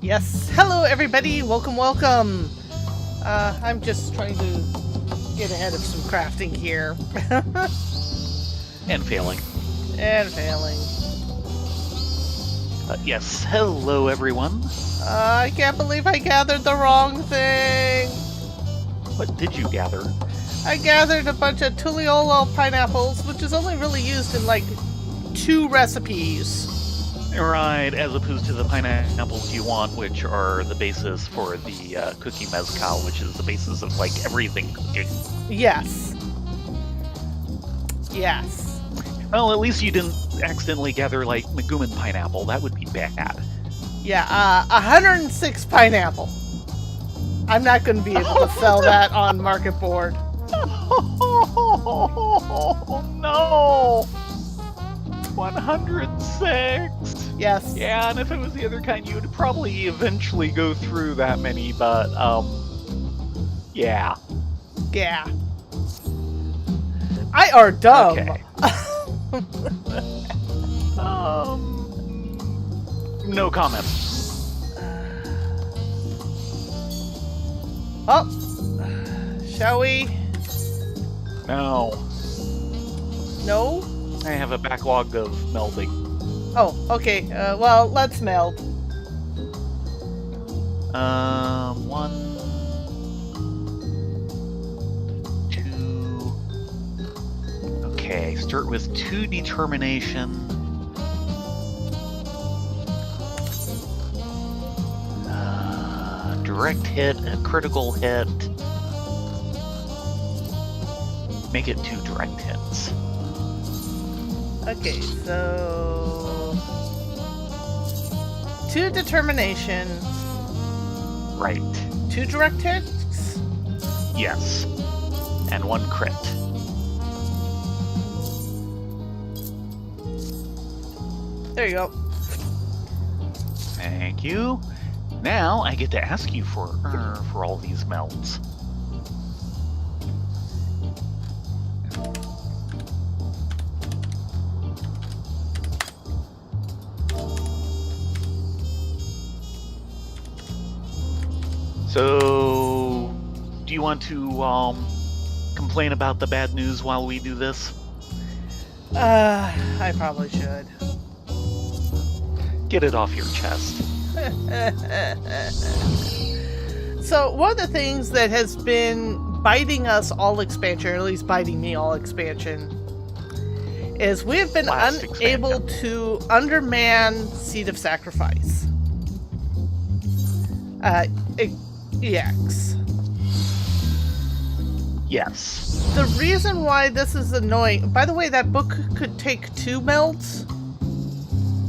Yes, hello everybody, welcome. I'm just trying to get ahead of some crafting here. And failing. And failing. Yes, hello everyone. I can't believe I gathered the wrong thing. What did you gather? I gathered a bunch of Tuliolo pineapples, which is only really used in like 2 recipes. Right, as opposed to the pineapples you want, which are the basis for the cookie mezcal, which is the basis of like everything cooking. Yes. Yes. Well, at least you didn't accidentally gather like Maguman pineapple. That would be bad. Yeah, 106 pineapple. I'm not going to be able to sell that on market board. Oh, no! 106! Yes. Yeah, and if it was the other kind, you would probably eventually go through that many, but, yeah. Yeah. I are dumb. Okay. No comment. Oh, shall we? No. No? I have a backlog of melding. Oh, okay. Well, let's meld. 1, 2. Okay, start with 2 determination. Direct hit, a critical hit. Make it 2 direct hits. Okay, so 2 determination. Right. 2 direct hits. Yes. And 1 crit. There you go. Thank you. Now I get to ask you for all these melds. So, do you want to complain about the bad news while we do this? I probably should. Get it off your chest. So, one of the things that has been biting us all expansion, or at least biting me all expansion, is we have been unable to underman Seed of Sacrifice. EX. Yes. The reason why this is annoying... By the way, that book could take 2 melds?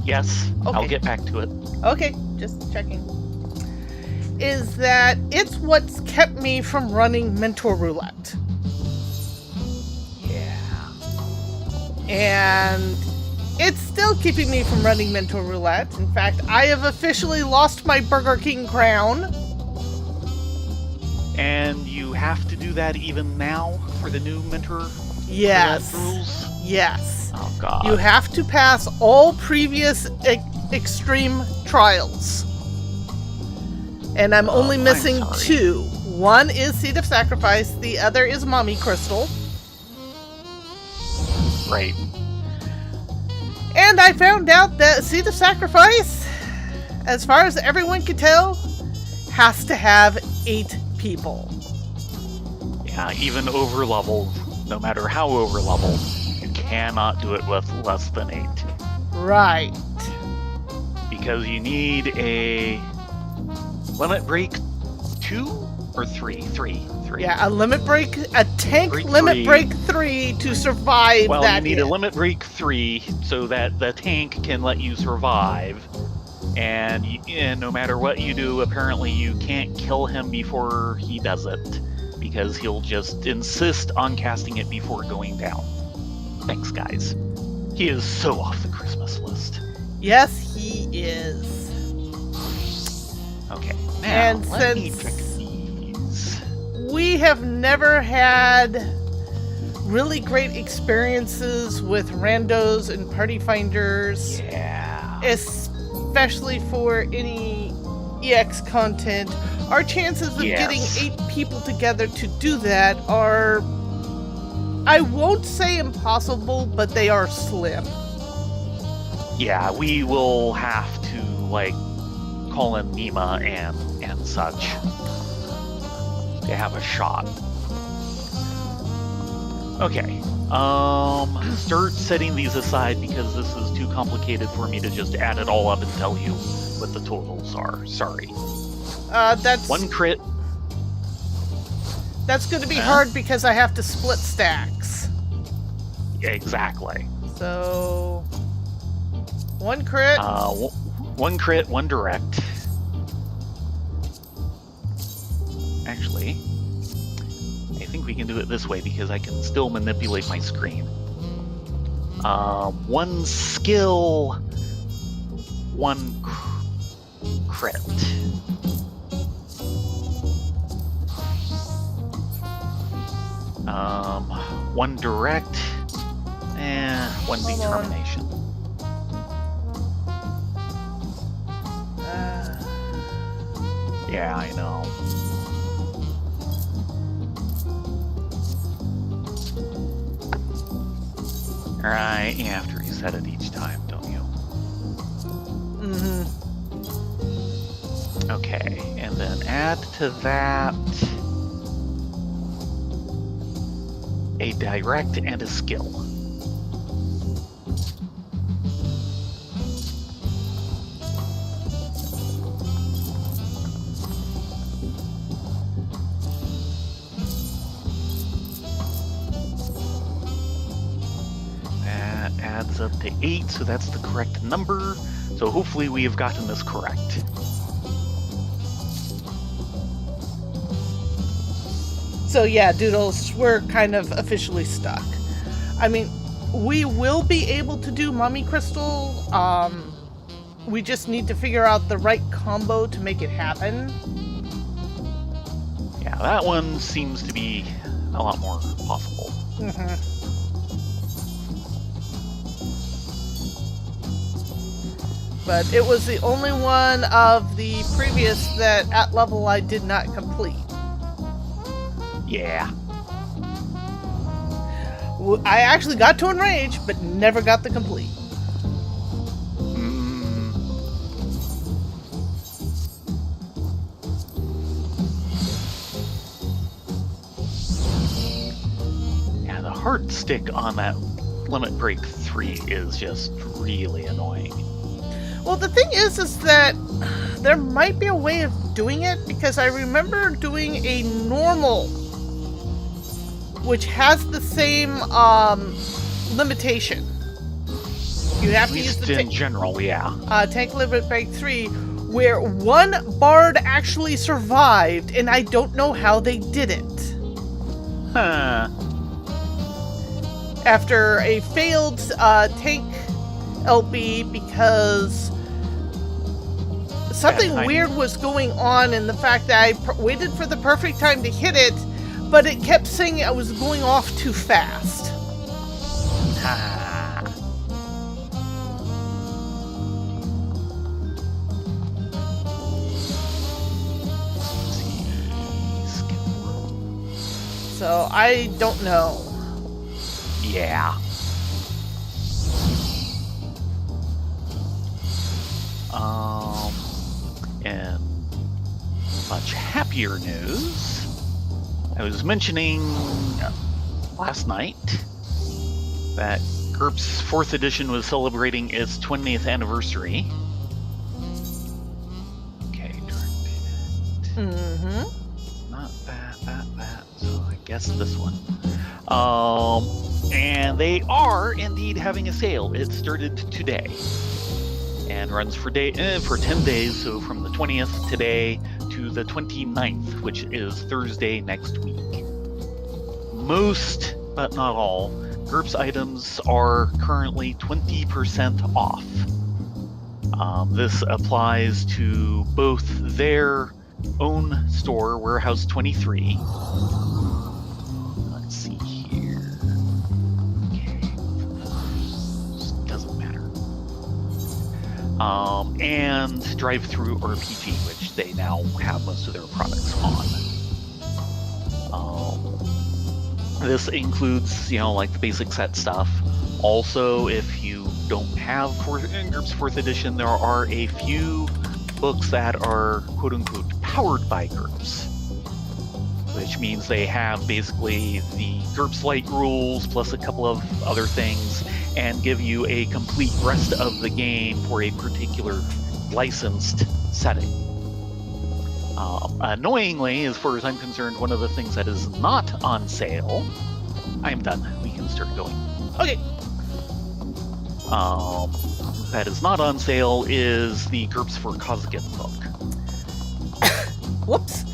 Yes. Okay. I'll get back to it. Okay, just checking. Is that it's what's kept me from running Mentor Roulette. Yeah. And it's still keeping me from running Mentor Roulette. In fact, I have officially lost my Burger King crown. And you have to do that even now for the new Mentor Yes. Roulette rules? Yes. Oh, God. You have to pass all previous extreme trials. And I'm only missing I'm sorry. 2. One is Seed of Sacrifice, the other is Mommy Crystal. Right. And I found out that Seed of Sacrifice, as far as everyone can tell, has to have 8 people. Yeah, even over leveled, no matter how over leveled, you cannot do it with less than 8. Right. Because you need a limit break 2 or 3? 3. Yeah, a tank Break limit 3. break 3 to survive Well, that you need hit. a limit break 3 so that the tank can let you survive. And no matter what you do, apparently you can't kill him before he does it. Because he'll just insist on casting it before going down. Thanks, guys. He is so off the Christmas list. Yes, he is. Okay, now And let me since- check these. We have never had really great experiences with randos and party finders. Yeah. Especially for any EX content, our chances of getting 8 people together to do that are, I won't say impossible, but they are slim. Yeah, we will have to, like, call in Nima and such. They have a shot. Okay. Start setting these aside because this is too complicated for me to just add it all up and tell you what the totals are. Sorry. That's... 1 crit. That's going to be hard because I have to split stacks. Exactly. So... 1 crit. 1 crit, 1 direct. Actually, I think we can do it this way because I can still manipulate my screen. 1 skill, 1 crit. One direct, and 1 determination. Yeah, I know. Right, you have to reset it each time, don't you? Mm-hmm. Okay, and then add to that a direct and a skill. That adds up to 8, so that's the correct number. So hopefully we have gotten this correct. So yeah, Doodles, we're kind of officially stuck. I mean, we will be able to do Mummy Crystal. We just need to figure out the right combo to make it happen. Yeah, that one seems to be a lot more possible. Mm-hmm. But it was the only one of the previous that at level I did not complete. Yeah. I actually got to Enrage, but never got the complete. Yeah, the heart stick on that Limit Break 3 is just really annoying. Well, the thing is that there might be a way of doing it, because I remember doing a normal, which has the same limitation. You have to use the in general, yeah. Tank Limit Break 3, where one bard actually survived, and I don't know how they did it. Huh. After a failed tank LB, because something weird was going on in the fact that I waited for the perfect time to hit it, but it kept saying I was going off too fast. So I don't know. Yeah. And much happier news. I was mentioning last night that GURPS 4th edition was celebrating its 20th anniversary. Okay, direct. Mm-hmm. Not that. So I guess this one. And they are indeed having a sale. It started today and runs for 10 days, so from the 20th today to the 29th, which is Thursday next week. Most, but not all, GURPS items are currently 20% off. This applies to both their own store, Warehouse 23. Let's see here. Okay. Doesn't matter. and Drive-Through RPG, which they now have most of their products on. This includes, like the basic set stuff. Also, if you don't have GURPS 4th edition, there are a few books that are quote-unquote powered by GURPS, which means they have basically the GURPS Lite rules plus a couple of other things and give you a complete rest of the game for a particular licensed setting. Annoyingly, as far as I'm concerned, one of the things that is not on sale... I'm done. We can start going. Okay. That is not on sale is the GURPS for Kozgin book. Whoops.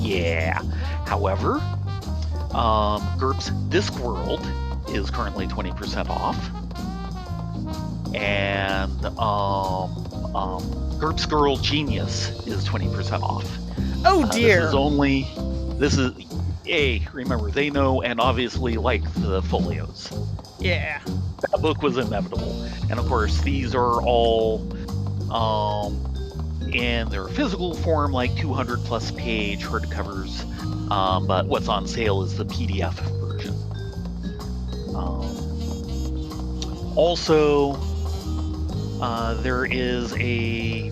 Yeah. However, GURPS Discworld is currently 20% off. And GURPS Girl Genius is 20% off. Oh dear. Remember, they know and obviously like the folios. Yeah. That book was inevitable. And of course, these are all in their physical form, like 200 plus page hardcovers. But what's on sale is the PDF version. Also, there is a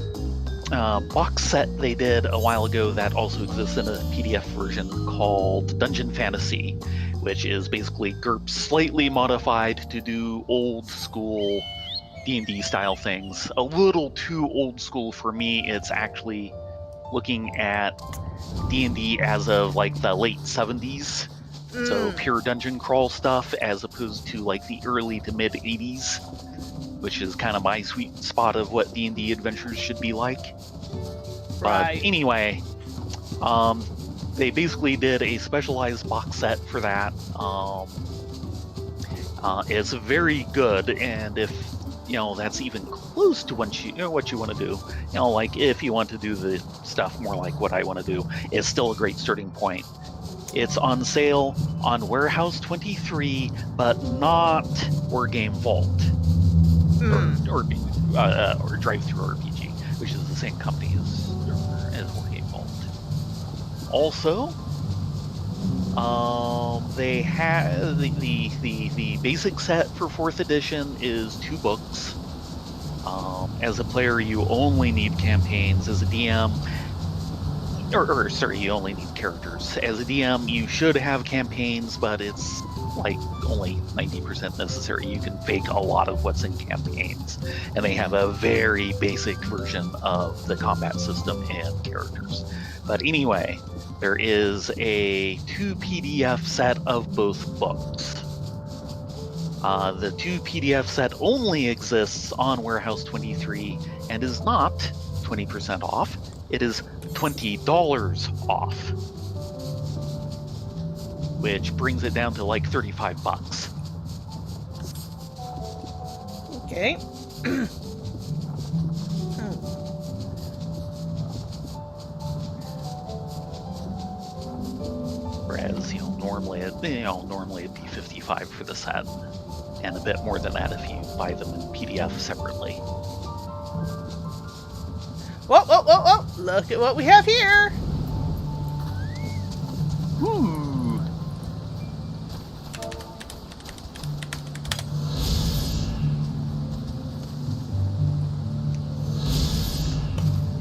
box set they did a while ago that also exists in a PDF version called Dungeon Fantasy, which is basically GURPS slightly modified to do old school D&D style things. A little too old school for me. It's actually looking at D&D as of like the late 70s. So pure dungeon crawl stuff as opposed to like the early to mid 80s, which is kind of my sweet spot of what D&D adventures should be like. Right. But anyway, they basically did a specialized box set for that. It's very good, and if that's even close to what you want to do, like if you want to do the stuff more like what I want to do, it's still a great starting point. It's on sale on Warehouse 23, but not Wargame Vault or Drive-Through RPG, which is the same company as Wargame Vault. Also, they have the basic set for 4th edition is 2 books. As a player, you only need campaigns. As a DM, you only need characters. As a DM, you should have campaigns, but it's like only 90% necessary. You can fake a lot of what's in campaigns, and they have a very basic version of the combat system and characters. But anyway, there is a 2 PDF set of both books. The 2 PDF set only exists on Warehouse 23 and is not 20% off. It is $20 off, which brings it down to like $35. Okay. Whereas normally it'd be $55 for the set, and a bit more than that if you buy them in PDF separately. Whoa! Look at what we have here! Ooh.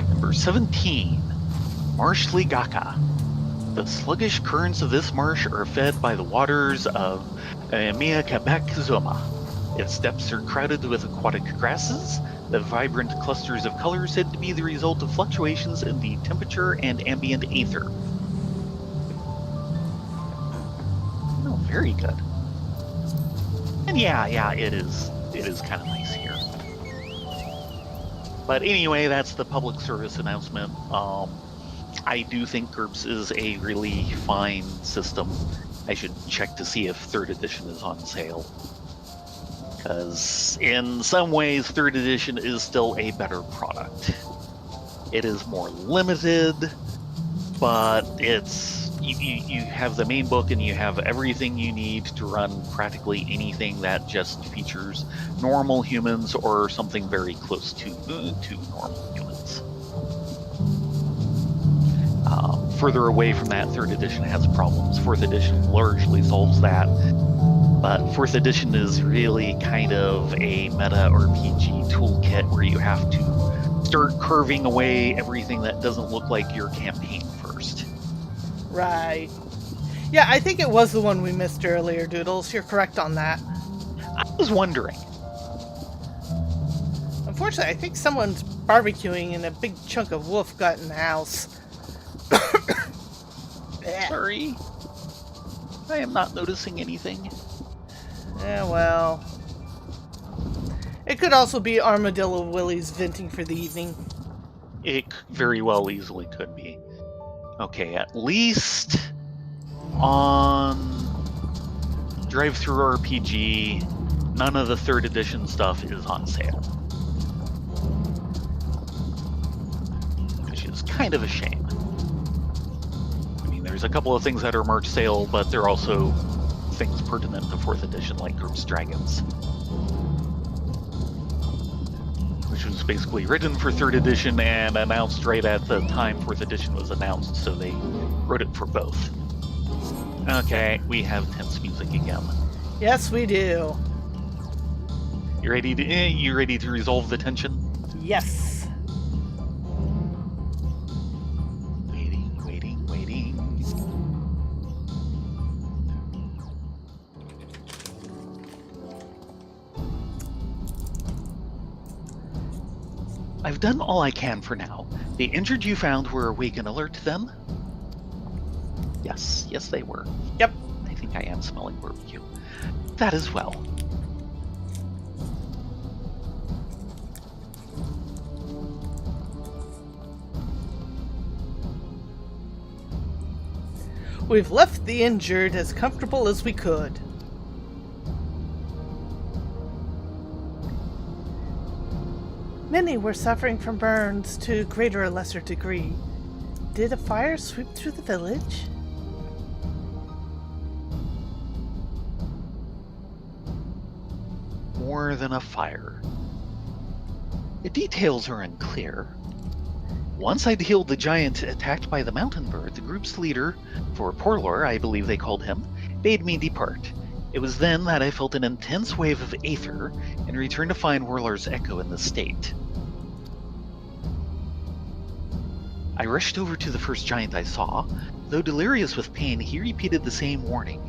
Number 17, Marsh Ligaka. The sluggish currents of this marsh are fed by the waters of Miakabakzoma. Its depths are crowded with aquatic grasses. The vibrant clusters of color said to be the result of fluctuations in the temperature and ambient aether. Oh, very good. And yeah, it is kind of nice here. But anyway, that's the public service announcement. I do think GURPS is a really fine system. I should check to see if 3rd edition is on sale. Because in some ways, 3rd edition is still a better product. It is more limited, but it's You have the main book, and you have everything you need to run practically anything that just features normal humans or something very close to normal humans. Further away from that, 3rd edition has problems. 4th edition largely solves that, but 4th edition is really kind of a meta RPG toolkit where you have to start curving away everything that doesn't look like your campaign first. Right. Yeah, I think it was the one we missed earlier, Doodles. You're correct on that. I was wondering. Unfortunately, I think someone's barbecuing and a big chunk of wolf got in the house. Sorry. I am not noticing anything. Yeah, well. It could also be Armadillo Willie's venting for the evening. It very well easily could be. Okay, at least on Drive-Thru RPG, none of the 3rd edition stuff is on sale. Which is kind of a shame. I mean, there's a couple of things that are March sale, but they're also things pertinent to 4th edition, like Groups Dragons. Which was basically written for 3rd edition and announced right at the time 4th edition was announced, so they wrote it for both. Okay, we have tense music again. Yes, we do. You ready to resolve the tension? Yes. Waiting. I've done all I can for now. The injured you found were awake and alert then? Yes, they were. Yep. I think I am smelling barbecue. That as well. We've left the injured as comfortable as we could. Many were suffering from burns to greater or lesser degree. Did a fire sweep through the village? More than a fire. The details are unclear. Once I'd healed the giant attacked by the mountain bird, the group's leader, for Porlor I believe they called him, bade me depart. It was then that I felt an intense wave of aether and returned to find Warlor's echo in the state. I rushed over to the first giant I saw. Though delirious with pain, he repeated the same warning.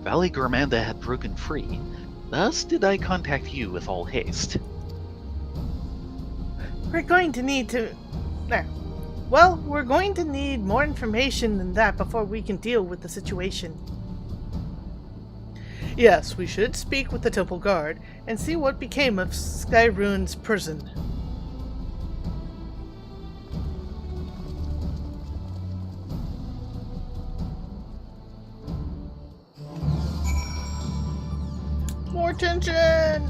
Valley Gormanda had broken free. Thus did I contact you with all haste. We're going to need more information than that before we can deal with the situation. Yes, we should speak with the temple guard and see what became of Skyrune's prison. More tension!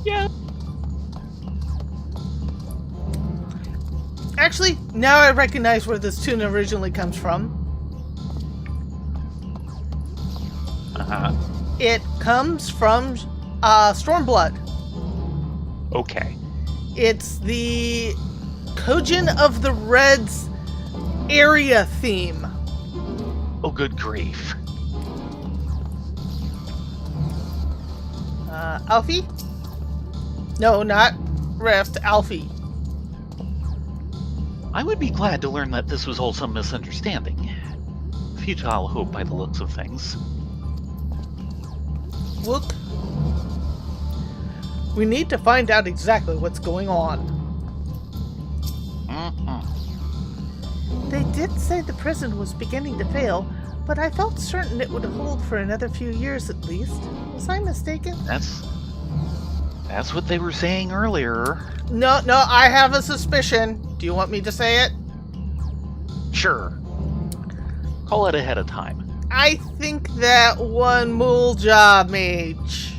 Yeah. Actually, now I recognize where this tune originally comes from. It comes from Stormblood. Okay. It's the Kojin of the Reds area theme. Oh, good grief. Alfie? No, not Rift, Alfie. I would be glad to learn that this was all some misunderstanding. Futile hope by the looks of things. Look. We need to find out exactly what's going on. They did say the prison was beginning to fail, but I felt certain it would hold for another few years at least. Was I mistaken? That's what they were saying earlier. No, I have a suspicion. Do you want me to say it? Sure. Call it ahead of time. I think that one Mulja mage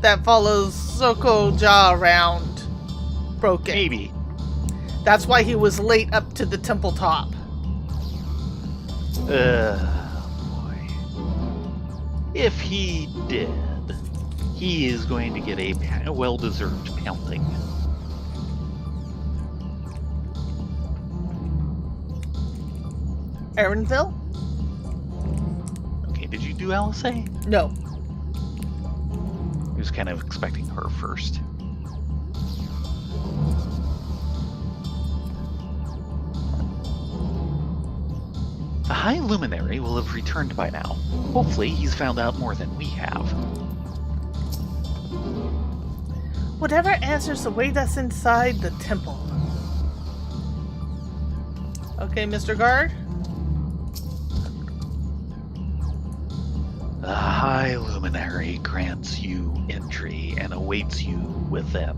that follows Sokoja around broke it. Maybe. That's why he was late up to the temple top. Boy. If he did, he is going to get a well-deserved pounding. Erinville? Okay, did you do LSA? No. I was kind of expecting her first. The High Luminary will have returned by now. Hopefully, he's found out more than we have. Whatever answers await us inside the temple. Okay, Mr. Guard? The High Luminary grants you entry and awaits you with them.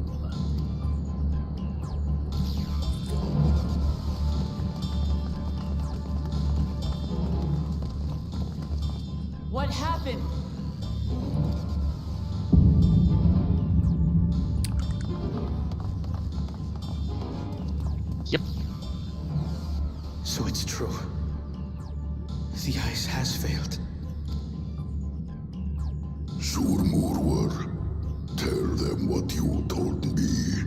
What happened? Yep. So it's true. The ice has failed. Surmurwar, tell them what you told me.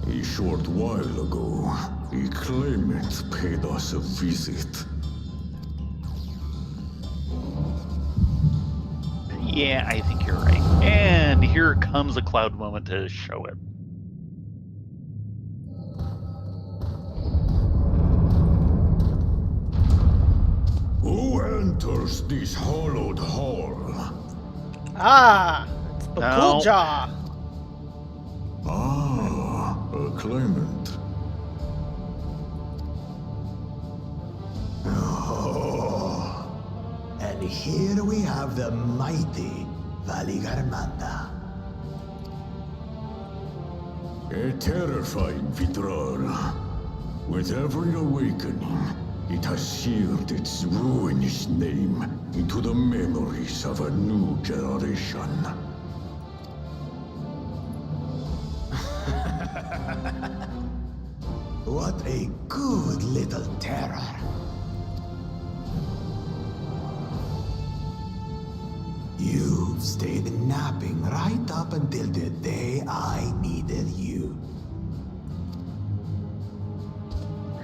A short while ago, a claimant paid us a visit. Yeah, I think you're right. And here comes a cloud moment to show it. Who enters this hollowed hall? Ah, it's Bakulja. Ah, a claimant. Oh, and here we have the mighty Valigarmanda. A terrifying withdrawal. With every awakening, it has seared its ruinous name into the memories of a new generation. What a good little terror. You've stayed napping right up until the day I needed you.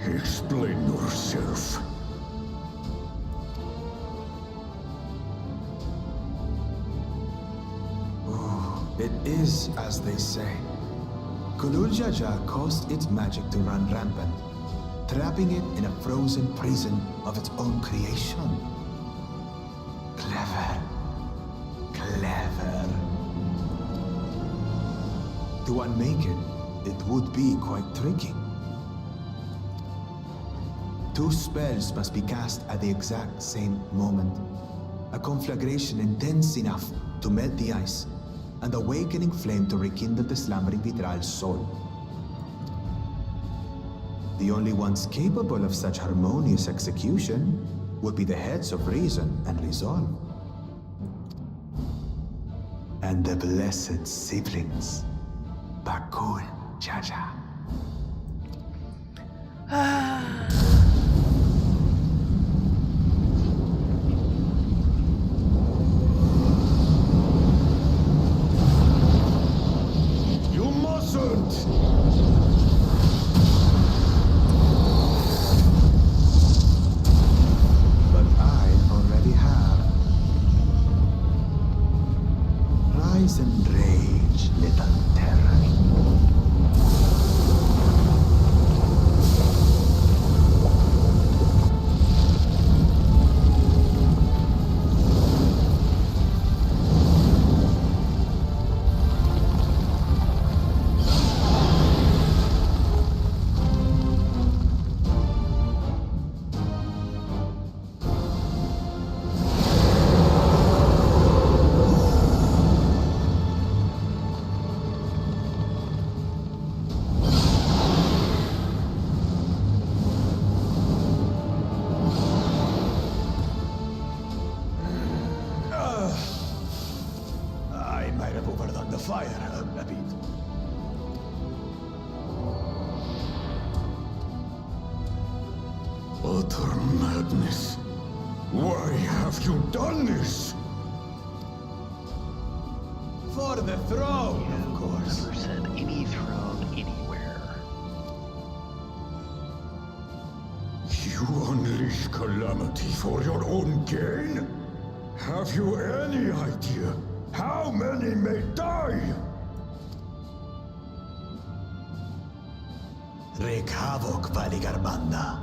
Explain yourself. It is as they say. Kululjaja caused its magic to run rampant, trapping it in a frozen prison of its own creation. Clever. Clever. To unmake it, it would be quite tricky. 2 spells must be cast at the exact same moment. A conflagration intense enough to melt the ice, and awakening flame to rekindle the slumbering Vitral's soul. The only ones capable of such harmonious execution would be the heads of reason and resolve. And the blessed siblings, Bakul Jaja. You mustn't! But I already have. Rise and rage, little terror. Utter madness. Why have you done this? For the throne, of course. Never said any throne anywhere. You unleash calamity for your own gain? Have you any idea how many may die? Wreak havoc, Valigarmanda.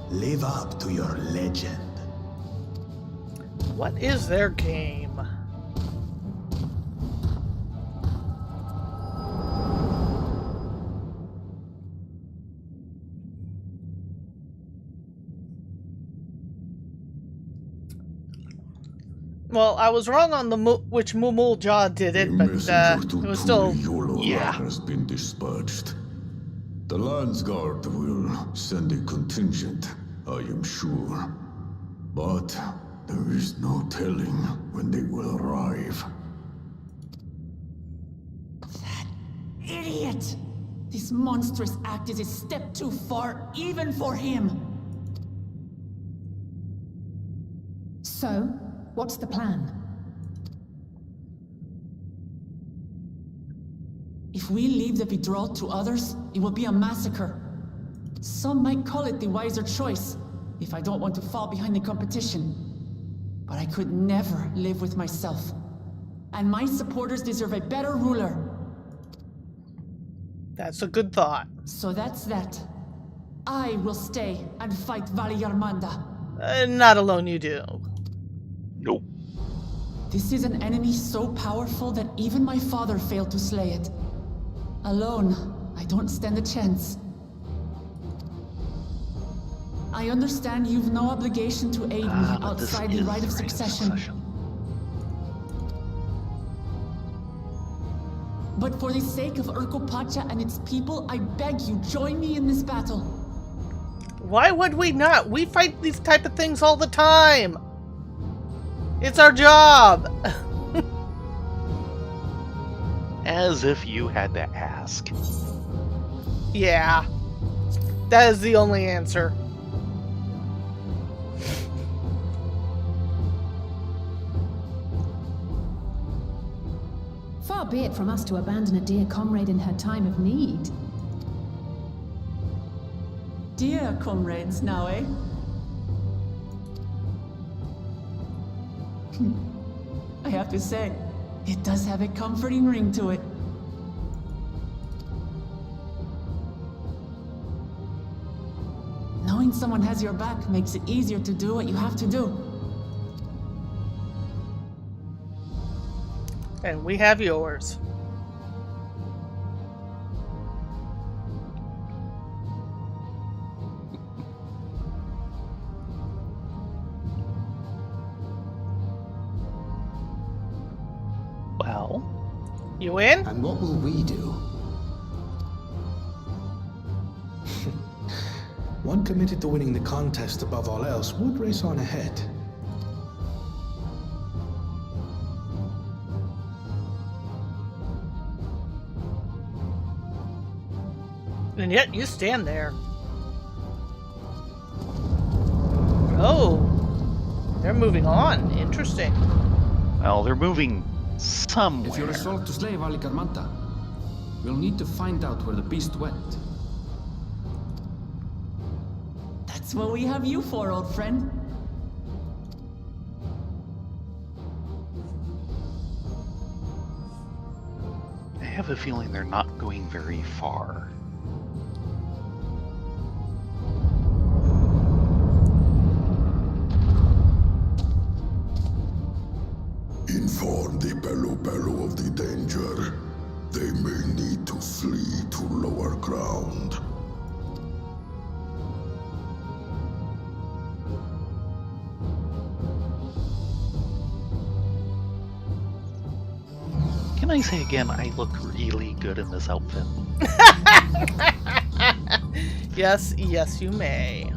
Live up to your legend. What is their game? Well, I was wrong on the which Mumul Jaw did it, but it was still... Yeah. has been dispatched. The Landsguard will send a contingent, I am sure. But there is no telling when they will arrive. Idiot! This monstrous act is a step too far, even for him. So, what's the plan? If we leave the withdrawal to others, it will be a massacre. Some might call it the wiser choice, if I don't want to fall behind the competition. But I could never live with myself. And my supporters deserve a better ruler. That's a good thought. So that's that. I will stay and fight Valigarmanda. Not alone you do. Nope. This is an enemy so powerful that even my father failed to slay it. Alone, I don't stand a chance. I understand you've no obligation to aid me But this outside the is right of succession. But for the sake of Urkopacha and its people, I beg you, join me in this battle. Why would we not? We fight these type of things all the time. It's our job. As if you had to ask. Yeah. That is the only answer. Far be it from us to abandon a dear comrade in her time of need. Dear comrades, now, eh? I have to say, it does have a comforting ring to it. Knowing someone has your back makes it easier to do what you have to do. And we have yours. Well, You in? And what will we do? One committed to winning the contest above all else would race on ahead. And yet you stand there. Oh, they're moving on. Interesting. well, they're moving somewhere. If you resolve to slay Valigarmanda, we'll need to find out where the beast went. That's what we have you for, old friend. I have a feeling they're not going very far. Inform the Bello of the danger. They may need to flee to lower ground. Can I say again, I look really good in this outfit. Yes, yes, you may.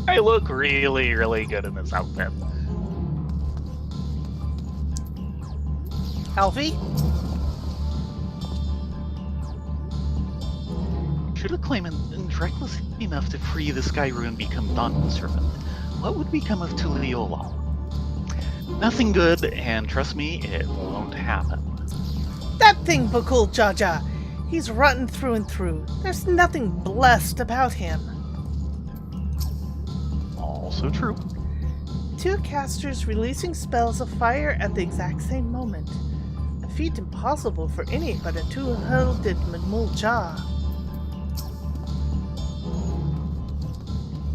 I look really, really good in this outfit. Alfie? Should a claimant reckless enough to free the Sky Rune become Dawn's servant, what would become of Tuliolal? Nothing good, and trust me, it won't happen. That thing, Bakul Jaja. He's rotten through and through. There's nothing blessed about him. Also true. 2 casters releasing spells of fire at the exact same moment. A feat impossible for any but a two-helded Mulja.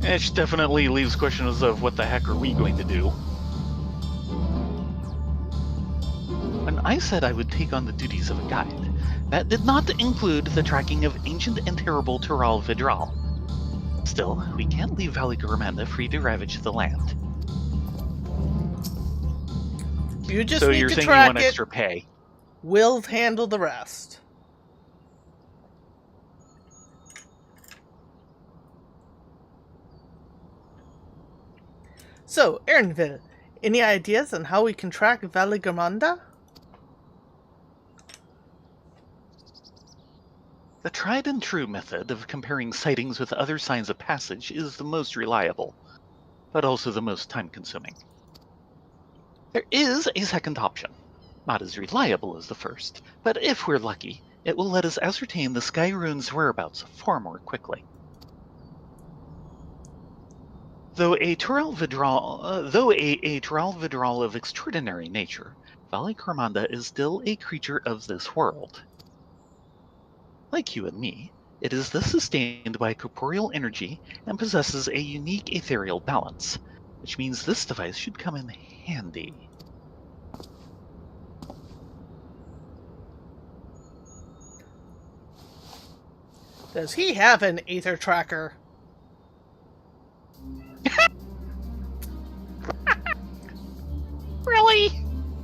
Which definitely leaves questions of what the heck are we going to do? When I said I would take on the duties of a guide, that did not include the tracking of ancient and terrible Tural Vidral. Still, we can't leave Valley Gormanda free to ravage the land. You just So need you're to saying you track want it. extra pay? We'll handle the rest. So, Erinville, any ideas on how we can track Valley Gormanda? The tried and true method of comparing sightings with other signs of passage is the most reliable, but also the most time-consuming. There is a second option. Not as reliable as the first, but if we're lucky, it will let us ascertain the Sky Rune's whereabouts far more quickly. Though a Tural Vidral of extraordinary nature, Valley Gormanda is still a creature of this world. Like you and me, it is thus sustained by corporeal energy and possesses a unique ethereal balance, which means this device should come in handy. Does he have an Aether Tracker? Really?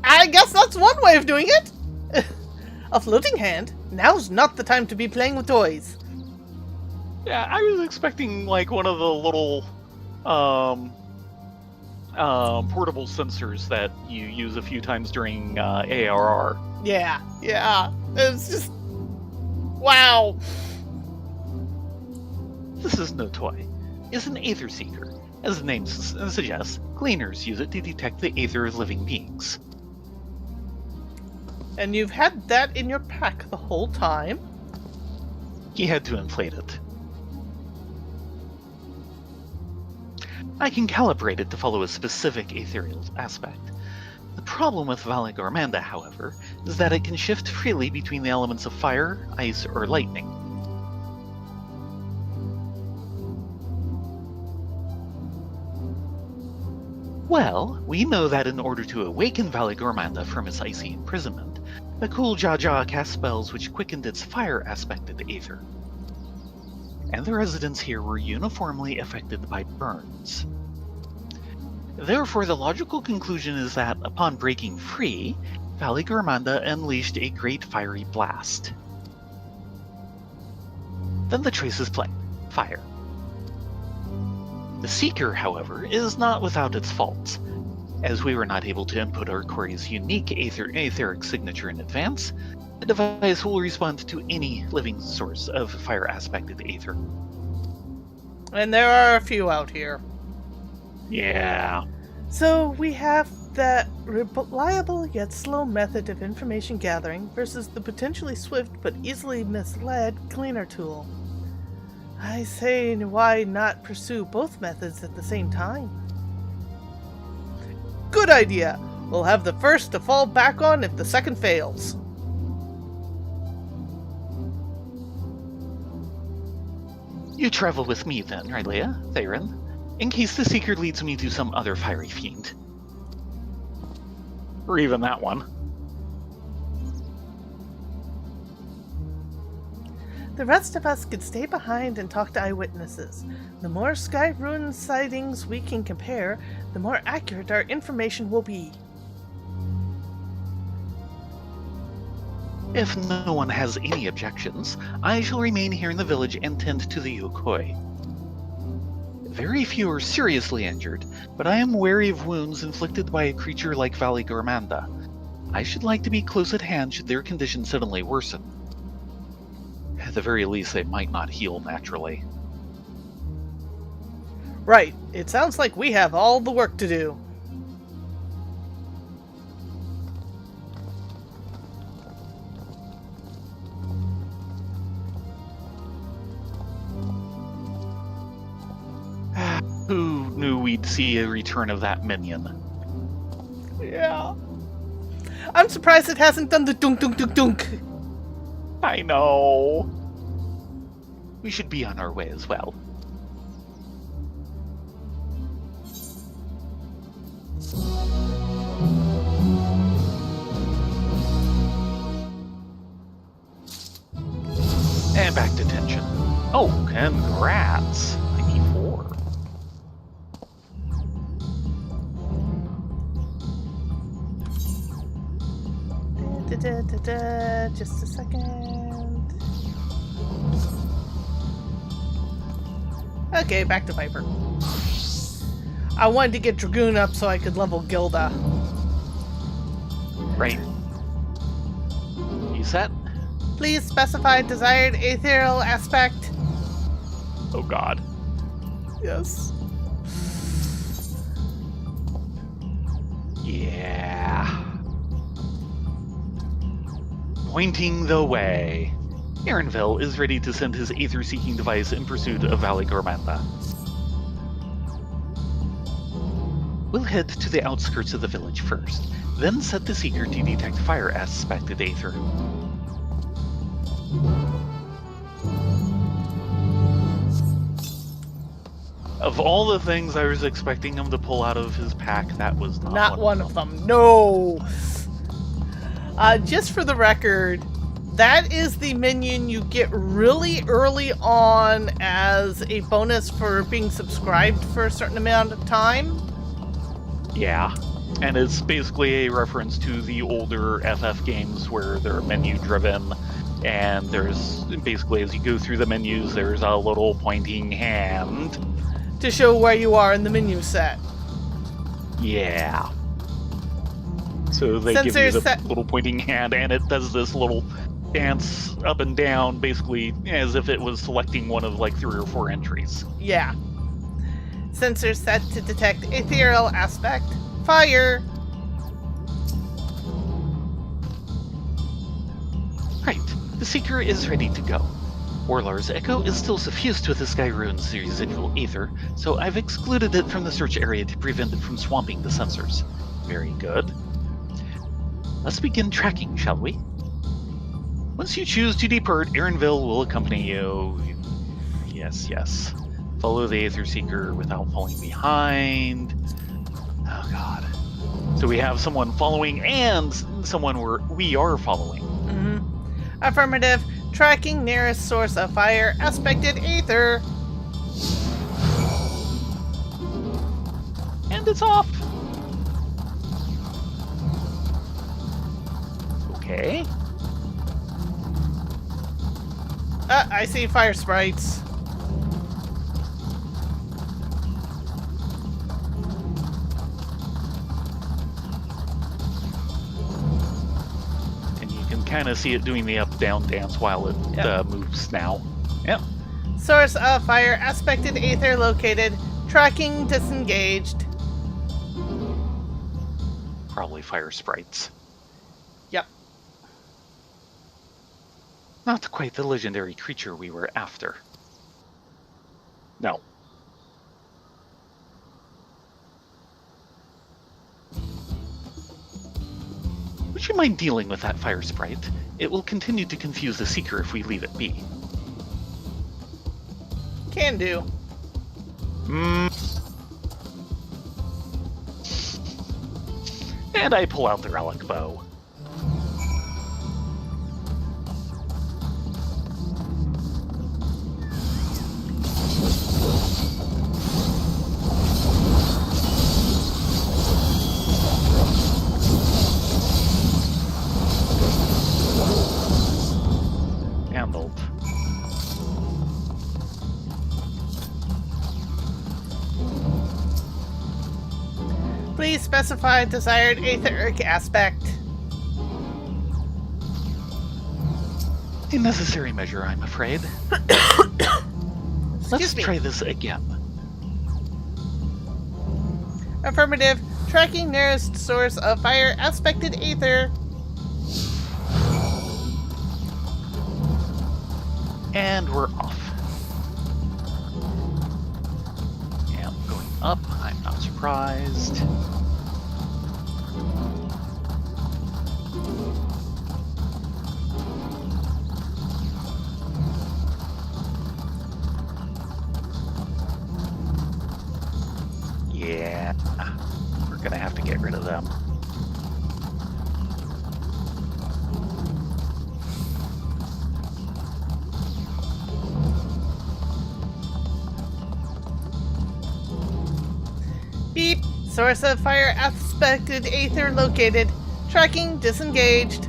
I guess that's one way of doing it! A floating hand? Now's not the time to be playing with toys. Yeah, I was expecting like one of the little portable sensors that you use a few times during ARR. Yeah. It's just... wow. This is no toy. It's an Aether Seeker. As the name suggests, gleaners use it to detect the aether of living beings. And you've had that in your pack the whole time? He had to inflate it. I can calibrate it to follow a specific ethereal aspect. The problem with Valley Gormanda, however, is that it can shift freely between the elements of fire, ice, or lightning. Well, we know that in order to awaken Valley Gormanda from its icy imprisonment, the Cool Jaja cast spells which quickened its fire aspected aether. And the residents here were uniformly affected by burns. Therefore, the logical conclusion is that, upon breaking free, Valley Gormanda unleashed a great fiery blast. Then the choice is plain: fire. The Seeker, however, is not without its faults. As we were not able to input our quarry's unique etheric signature in advance, the device will respond to any living source of fire-aspected aether. And there are a few out here. Yeah. So we have that reliable yet slow method of information gathering versus the potentially swift but easily misled cleaner tool. I say, why not pursue both methods at the same time? Good idea! We'll have the first to fall back on if the second fails. You travel with me then, Rylea, Theron, in case the Seeker leads me to some other fiery fiend. Or even that one. The rest of us could stay behind and talk to eyewitnesses. The more Sky Rune sightings we can compare, the more accurate our information will be. If no one has any objections, I shall remain here in the village and tend to the Yokoi. Very few are seriously injured, but I am wary of wounds inflicted by a creature like Valley Gormanda. I should like to be close at hand should their condition suddenly worsen. At the very least, they might not heal naturally. Right. It sounds like we have all the work to do. Who knew we'd see a return of that minion? Yeah. I'm surprised it hasn't done the dunk dunk dunk dunk. I know. We should be on our way as well. And back to tension. Oh, congrats! I need 4. Just a second. Okay, back to Viper. I wanted to get Dragoon up so I could level Gilda. Right. You set? Please specify desired ethereal aspect. Oh god. Yes. Yeah. Pointing the way. Aaronville is ready to send his aether-seeking device in pursuit of Valley Gormanda. We'll head to the outskirts of the village first, then set the Seeker to detect fire-aspected aether. Of all the things I was expecting him to pull out of his pack, that was not one of them. No! Just for the record, that is the minion you get really early on as a bonus for being subscribed for a certain amount of time. Yeah, and it's basically a reference to the older FF games where they're menu-driven, and there's basically, as you go through the menus, there's a little pointing hand. To show where you are in the menu set. Yeah. So they give you the little pointing hand, and it does this little dance up and down, basically as if it was selecting one of like 3 or 4 entries. Yeah. Sensor set to detect ethereal aspect. Fire! Right. The Seeker is ready to go. Orlar's Echo is still suffused with the Sky Rune's residual ether, so I've excluded it from the search area to prevent it from swamping the sensors. Very good. Let's begin tracking, shall we? Once you choose to depart, Aaronville will accompany you. Yes, yes. Follow the Aether Seeker without falling behind. Oh god. So we have someone following and someone we are following. Mm-hmm. Affirmative. Tracking nearest source of fire aspected aether. And it's off. Okay. I see fire sprites. Kind of see it doing the up-down dance while it moves now. Yep. Source of fire aspected aether located. Tracking disengaged. Probably fire sprites. Yep. Not quite the legendary creature we were after. No. Would you mind dealing with that fire sprite? It will continue to confuse the Seeker if we leave it be. Can do. And I pull out the relic bow. Please specify desired etheric aspect. A necessary measure, I'm afraid. Let's try this again. Affirmative. Tracking nearest source of fire aspected aether. And we're off. And going up, I'm not surprised. Yeah, we're gonna have to get rid of them. Beep. Source of fire aspected aether located. Tracking disengaged.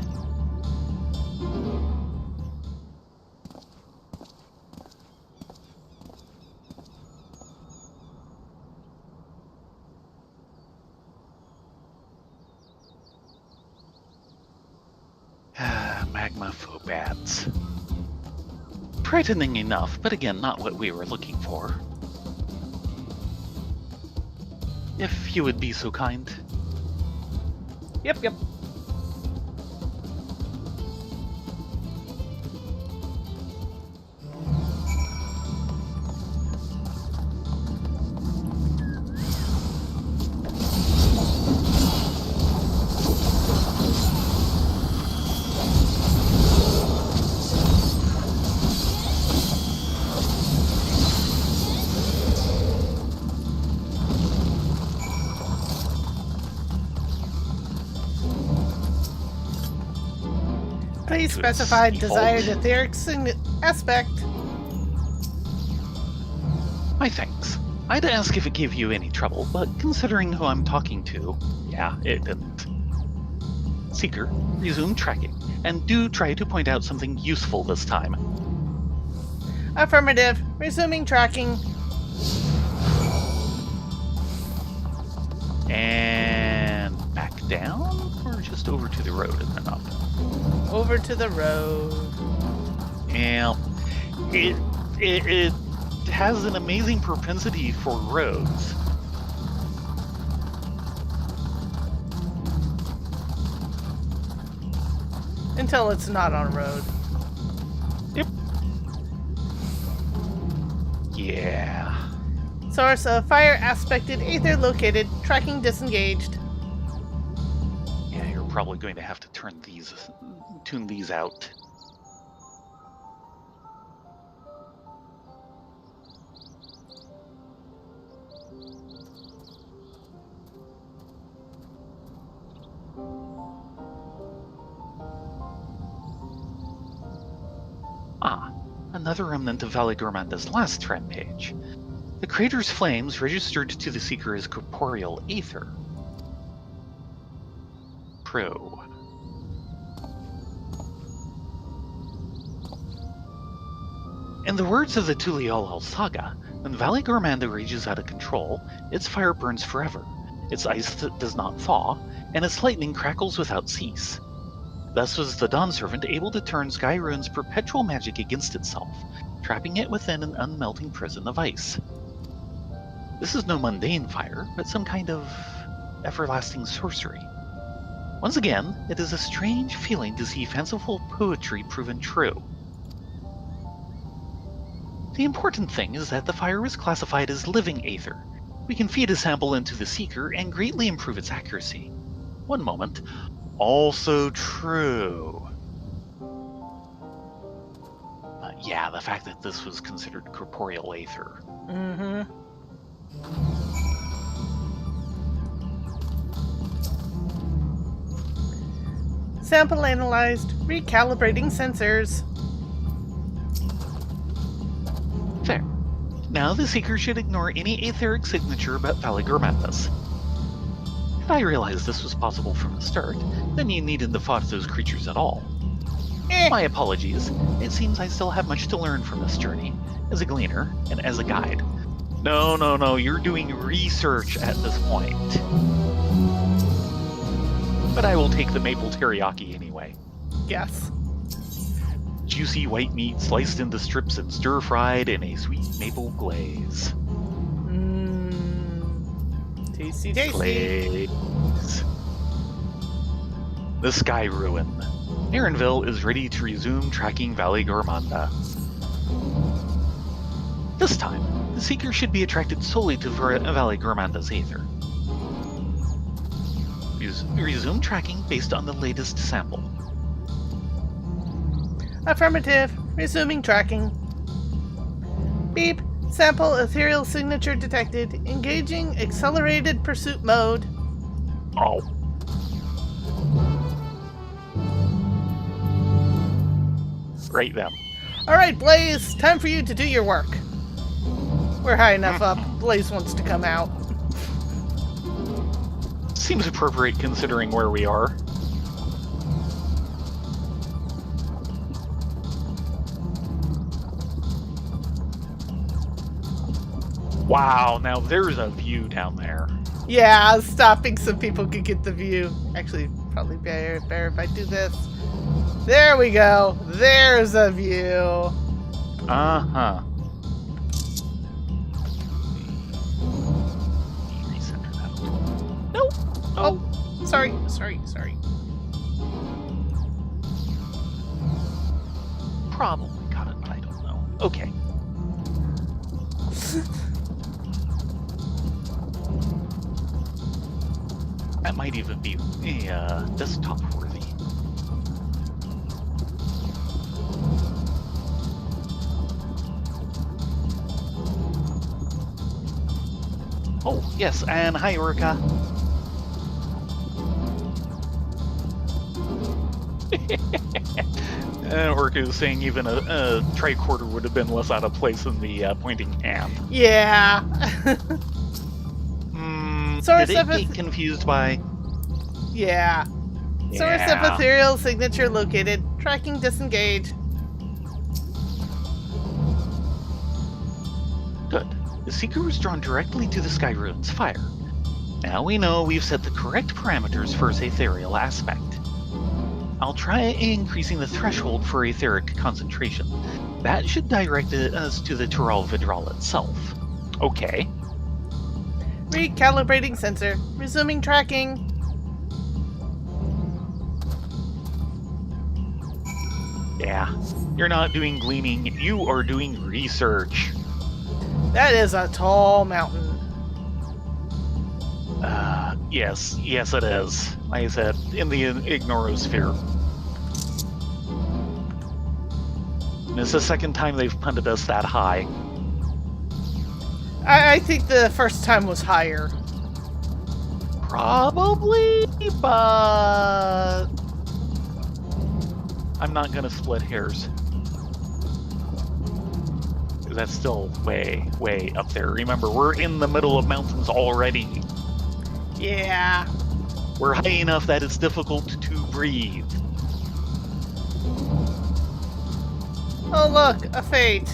Magma phobats. Frightening enough, but again, not what we were looking for. If you would be so kind. Yep. Please specify desired etheric aspect. My thanks. I'd ask if it gave you any trouble, but considering who I'm talking to, yeah, it didn't. Seeker, resume tracking, and do try to point out something useful this time. Affirmative. Resuming tracking. And back down, or just over to the road and then up? Over to the road. Yeah, it has an amazing propensity for roads. Until it's not on a road. Yep. Yeah. Source of fire aspected aether located. Tracking disengaged. Yeah, you're probably going to have to tune these out. Another remnant of Valley Gourmanda's last rampage. The crater's flames registered to the Seeker as corporeal aether. Pro. In the words of the Tuliolal saga, when Valley Gourmanda rages out of control, its fire burns forever, its ice does not thaw, and its lightning crackles without cease. Thus was the Dawn Servant able to turn Skyrune's perpetual magic against itself, trapping it within an unmelting prison of ice. This is no mundane fire, but some kind of everlasting sorcery. Once again, it is a strange feeling to see fanciful poetry proven true. The important thing is that the fire was classified as living aether. We can feed a sample into the Seeker and greatly improve its accuracy. One moment. Also true. Yeah, the fact that this was considered corporeal aether. Mm-hmm. Sample analyzed. Recalibrating sensors. Fair. Now the Seeker should ignore any aetheric signature about Valley Gourmanda's. If I realized this was possible from the start, then you needn't have fought those creatures at all. My apologies. It seems I still have much to learn from this journey, as a gleaner and as a guide. No, you're doing research at this point. But I will take the maple teriyaki anyway. Yes. juicy white meat sliced into strips and stir-fried in a sweet maple glaze. Tasty, tasty. Glaze. The Sky Ruin. Narenville is ready to resume tracking Valley Gormanda. This time, the Seeker should be attracted solely to Valley Gormanda's aether. Resume tracking based on the latest sample. Affirmative. Resuming tracking. Beep. Sample ethereal signature detected. Engaging accelerated pursuit mode. Oh. Right then. Alright, Blaze. Time for you to do your work. We're high enough up. Blaze wants to come out. Seems appropriate considering where we are. Wow, now there's a view down there. Yeah, stopping so people can get the view. Actually, probably better if I do this. There we go. There's a view. Uh-huh. Recenter that a little. Nope. Oh, sorry. Probably got it, but I don't know. Okay. That might even be a desktop worthy. Oh, yes, and hi, Urka. Urka is saying even a tricorder would have been less out of place than the pointing hand. Yeah. Did it get confused by... Yeah. Source of ethereal signature located. Tracking disengage. Good. The Seeker was drawn directly to the Sky Ruin's fire. Now we know we've set the correct parameters for its ethereal aspect. I'll try increasing the threshold for etheric concentration. That should direct us to the Tural Vidral itself. Okay. Recalibrating sensor. Resuming tracking. Yeah. You're not doing gleaning, you are doing research. That is a tall mountain. Yes it is. Like I said, in the Ignorosphere. And it's the second time they've punted us that high. I think the first time was higher. Probably, but... I'm not gonna split hairs. That's still way, way up there. Remember, we're in the middle of mountains already. Yeah. We're high enough that it's difficult to breathe. Oh look, a fate.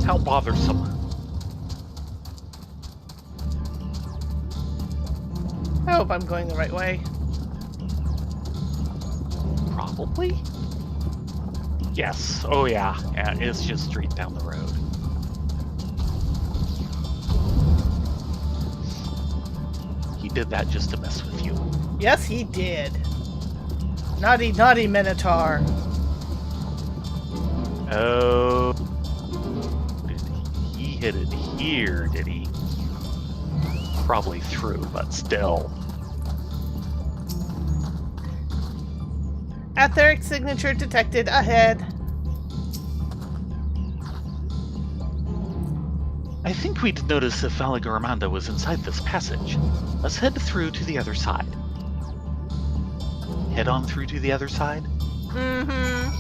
How bothersome. I hope I'm going the right way. Probably? Yes. Oh yeah. Yeah, it's just straight down the road. He did that just to mess with you. Yes, he did. Naughty, naughty Minotaur. Oh. He hit it here, did he? Probably through, but still. Etheric signature detected ahead. I think we'd notice if Valigormanda was inside this passage. Let's head through to the other side. Head on through to the other side? Mm-hmm.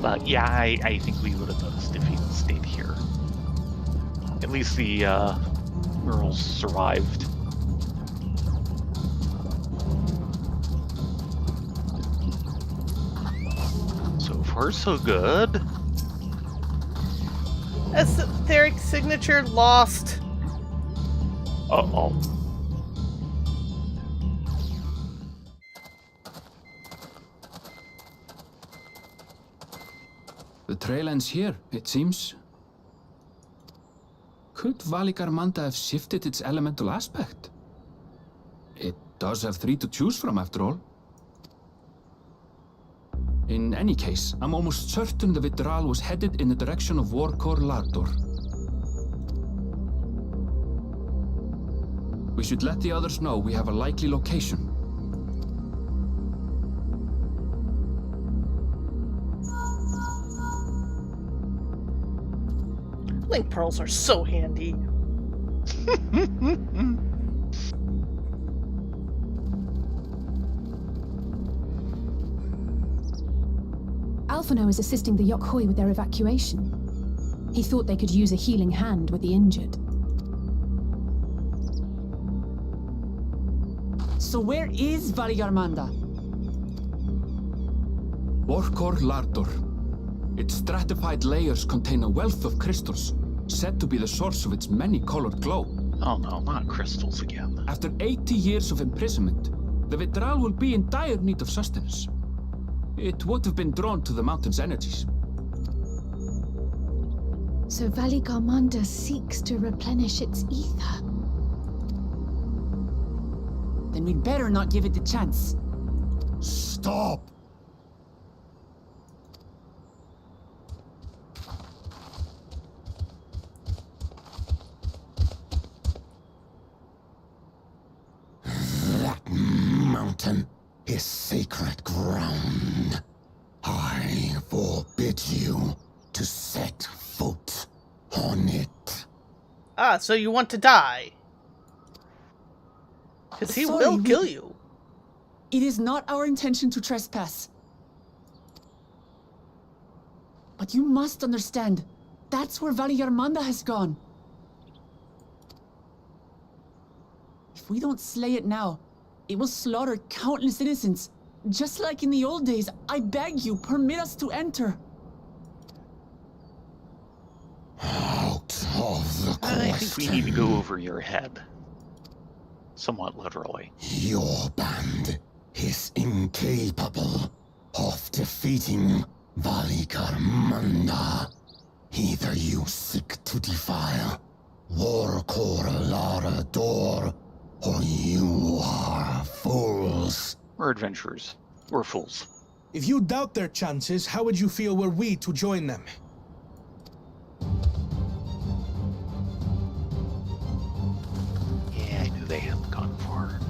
But yeah, I think we would have noticed if he stayed here. At least the girls survived. So far, so good. Etheric signature lost. Uh-oh. The trail ends here, it seems. Could Valigarmanda have shifted its elemental aspect? It does have 3 to choose from, after all. In any case, I'm almost certain the Vitral was headed in the direction of Warkor Lardor. We should let the others know we have a likely location. Link pearls are so handy. Alphino is assisting the Yokhoi with their evacuation. He thought they could use a healing hand with the injured. So where is Valigarmanda? Warkor Lardor. Its stratified layers contain a wealth of crystals, said to be the source of its many-colored glow. Oh no, not crystals again. After 80 years of imprisonment, the Vitral will be in dire need of sustenance. It would have been drawn to the mountain's energies. So Valigarmanda seeks to replenish its ether. Then we'd better not give it the chance. Stop! That mountain is sacred ground. I forbid you to set foot on it. Ah, so you want to die? Because he Sorry, will kill you. It is not our intention to trespass. But you must understand, that's where Valigarmanda has gone. If we don't slay it now, it will slaughter countless innocents. Just like in the old days, I beg you, permit us to enter. Out of the I think we question. need to go over your head. Somewhat literally. Your band is incapable of defeating Valigarmanda. Either you seek to defile Warkor Lardor, or you are fools. We're adventurers. We're fools. If you doubt their chances, how would you feel were we to join them? Yeah, I knew they hadn't gone far.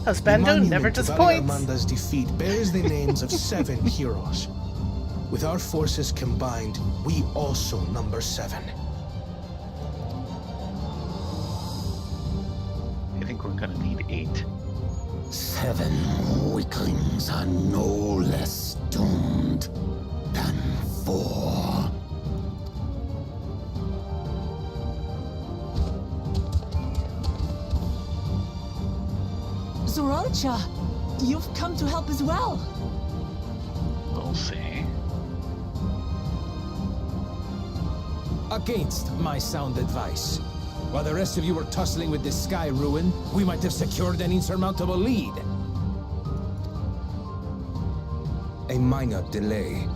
Husbando Monument never to disappoints. Valigarmanda's defeat bears the names of 7 heroes. With our forces combined, we also number 7. I think we're gonna need 8. 7 weaklings are no less doomed than 4. Zoralcha, you've come to help as well. We'll see. Against my sound advice. While the rest of you were tussling with this sky ruin, we might have secured an insurmountable lead. A minor delay.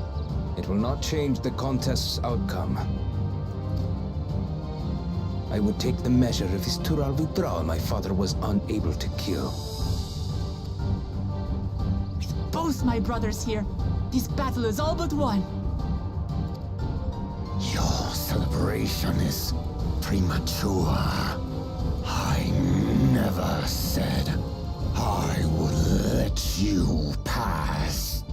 It will not change the contest's outcome. I would take the measure of this Tural Vitral my father was unable to kill. With both my brothers here, this battle is all but won. Your celebration is premature. I never said I would let you pass.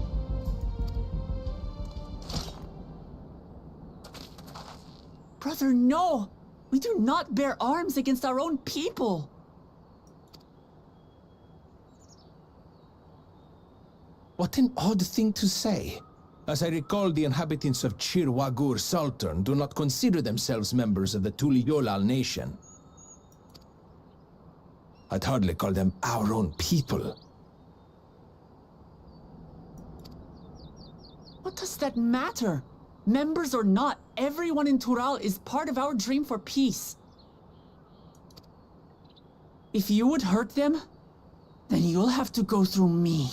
Brother, no! We do not bear arms against our own people. What an odd thing to say. As I recall, the inhabitants of Chir Wagur Sultan do not consider themselves members of the Tuliyolal nation. I'd hardly call them our own people. What does that matter? Members or not, everyone in Tural is part of our dream for peace. If you would hurt them, then you'll have to go through me.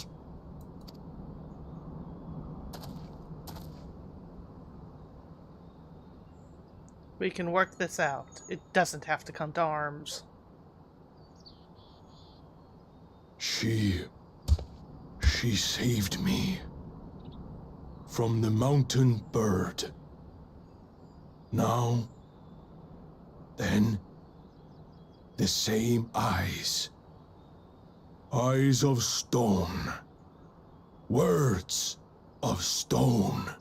We can work this out. It doesn't have to come to arms. She saved me from the mountain bird. Now, then, the same eyes. Eyes of stone. Words of stone.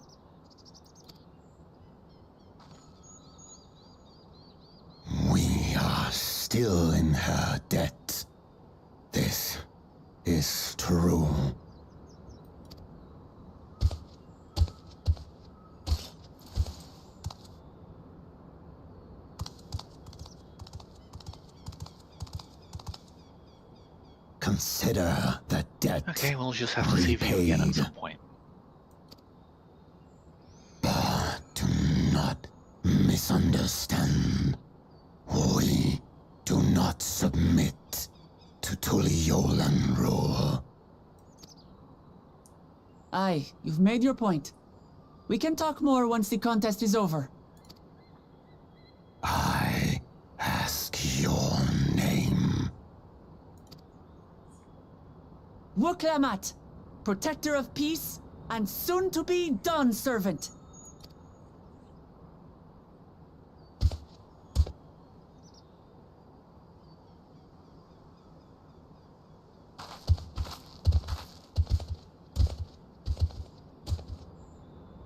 We are still in her debt. This is true. Consider the debt. Okay, we'll just have to save you again at some point. But do not misunderstand. We do not submit to Tuliolan rule. Aye, you've made your point. We can talk more once the contest is over. I ask your name. Wuklamat, protector of peace, and soon-to-be Dawn servant.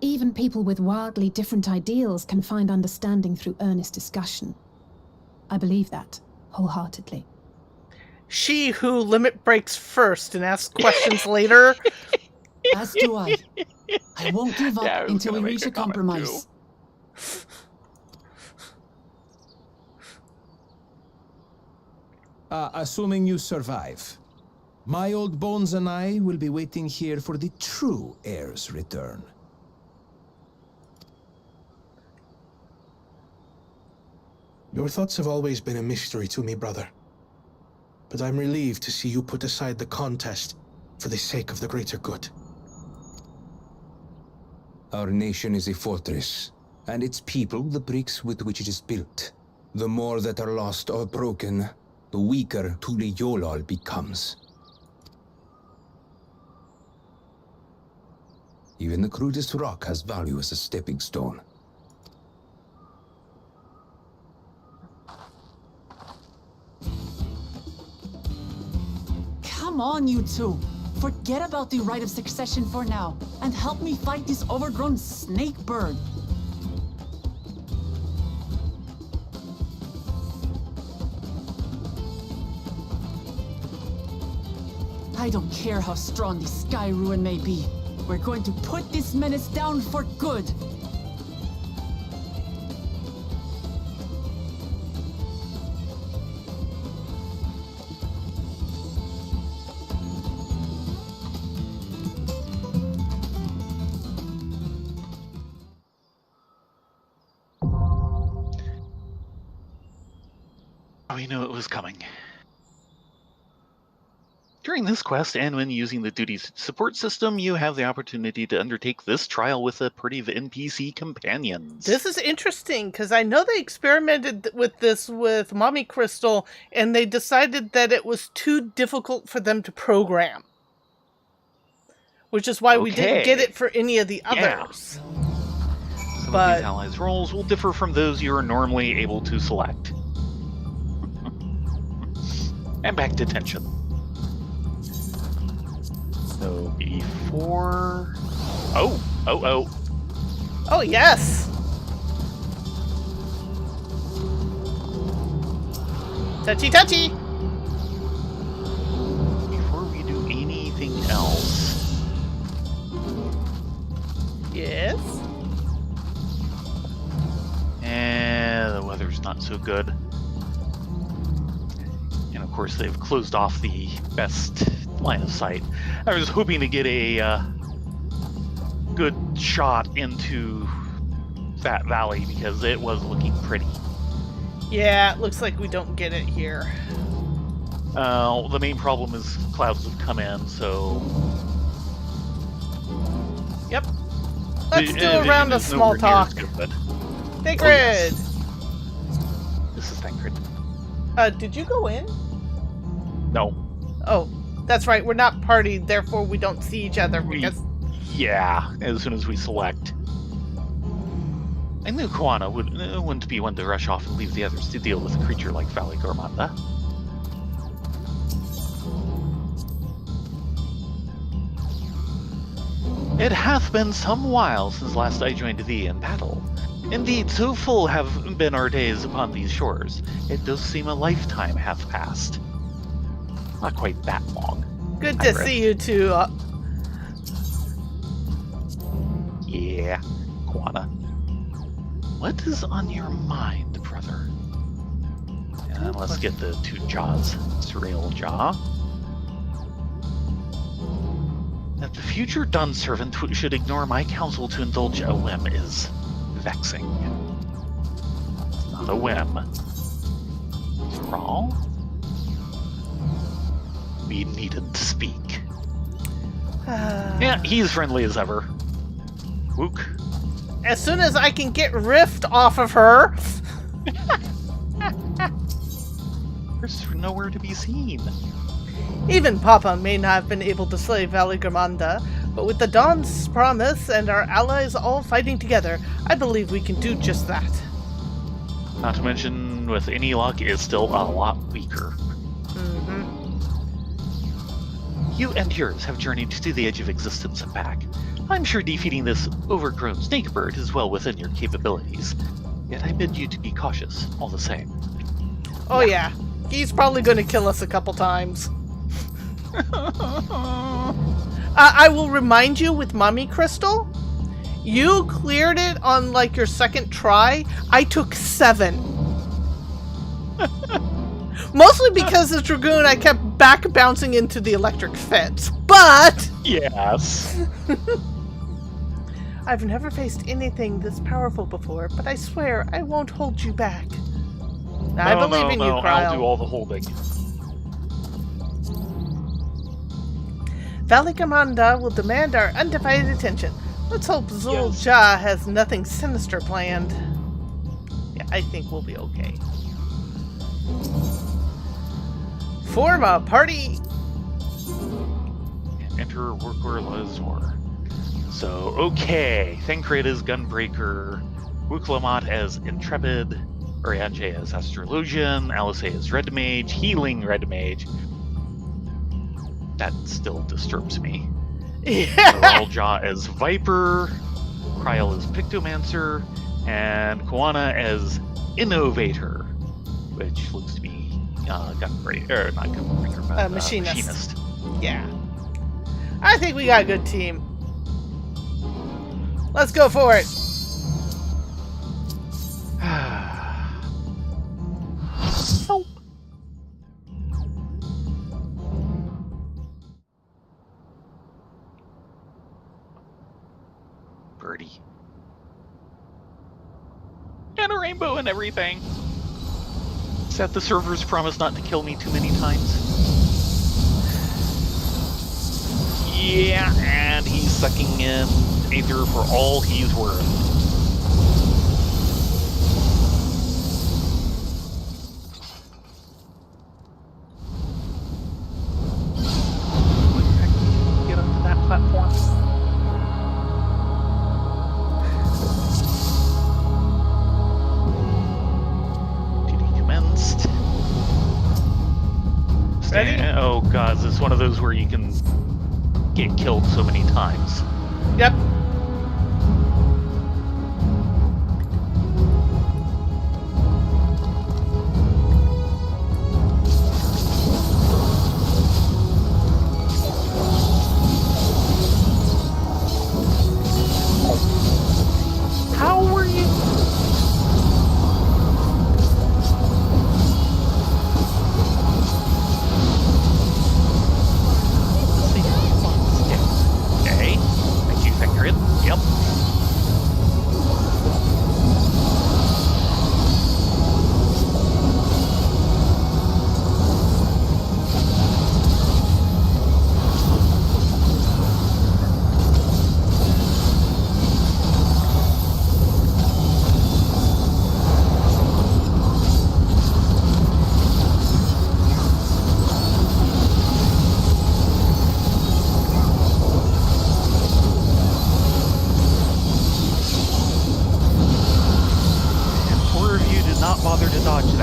Even people with wildly different ideals can find understanding through earnest discussion. I believe that, wholeheartedly. She who limit breaks first and asks questions later. As do I. I won't give up until we reach a compromise. Assuming you survive, my old bones and I will be waiting here for the true heir's return. Your thoughts have always been a mystery to me, brother. But I'm relieved to see you put aside the contest for the sake of the greater good. Our nation is a fortress, and its people the bricks with which it is built. The more that are lost or broken, the weaker Tuliyolal becomes. Even the crudest rock has value as a stepping stone. Come on, you two. Forget about the right of succession for now, and help me fight this overgrown snake bird. I don't care how strong the Sky Ruin may be. We're going to put this menace down for good. We knew it was coming. During this quest, and when using the duties support system, you have the opportunity to undertake this trial with a party of NPC companions. This is interesting, because I know they experimented with this with Mommy Crystal, and they decided that it was too difficult for them to program. Which is why we didn't get it for any of the others. Some of these allies' roles will differ from those you are normally able to select. And back to tension. So before... Oh, yes! Touchy, touchy! Before we do anything else... Yes? The weather's not so good. And of course they've closed off the best line of sight. I was hoping to get a good shot into that valley because it was looking pretty. Yeah, it looks like we don't get it here. The main problem is clouds have come in, so... Yep. Let's do a round of small talk. Thancred! Yes. This is Thancred. Did you go in? No. Oh, that's right. We're not partied, therefore we don't see each other because... Yeah, as soon as we select. I knew Koana wouldn't be one to rush off and leave the others to deal with a creature like Valley Gormanda. It hath been some while since last I joined thee in battle. Indeed, so full have been our days upon these shores, it does seem a lifetime hath passed. Not quite that long. Good to see you too. Yeah, Koana. What is on your mind, brother? And let's get the two jaws. Surreal jaw. That the future Dun servant should ignore my counsel to indulge a whim is vexing. It's not a whim. Thrall? We needed to speak. Yeah, he's friendly as ever. Wook. As soon as I can get Rift off of her. There's nowhere to be seen. Even Papa may not have been able to slay Valley Gormanda, but with the Dawn's promise and our allies all fighting together, I believe we can do just that. Not to mention, with any luck, it's still a lot weaker. You and yours have journeyed to the edge of existence and back. I'm sure defeating this overgrown snake bird is well within your capabilities. Yet I bid you to be cautious, all the same. Oh yeah. He's probably going to kill us a couple times. I will remind you with Mummy Crystal, you cleared it on like your second try. I took 7. Mostly because as Dragoon I kept back bouncing into the electric fence. But yes. I've never faced anything this powerful before, but I swear I won't hold you back. I believe in you, Cryle. I'll do all the holding. Valley Gormanda will demand our undivided attention. Let's hope Zul Ja has nothing sinister planned. Yeah, I think we'll be okay. Form a party! Enter Workor Lazor. So, okay. Thancred as Gunbreaker, Wuklamot as Intrepid, Oriange as Astrologian, Alice as Red Mage, Healing Red Mage. That still disturbs me. Yeah. Ralja as Viper, Kryl as Pictomancer, and Koana as Innovator, which looks to be Gunbreaker, not Gunbreaker, but Machinist. Yeah. I think we got a good team. Let's go for it. Nope. Birdie. And a rainbow and everything. Is that the server's promise not to kill me too many times? Yeah, and he's sucking in Aether for all he's worth. Get onto that platform. Duty commenced. Ready? Oh god, this is one of those where you can get killed so many times. Yep. How were you? Okay, thank you, Thancred.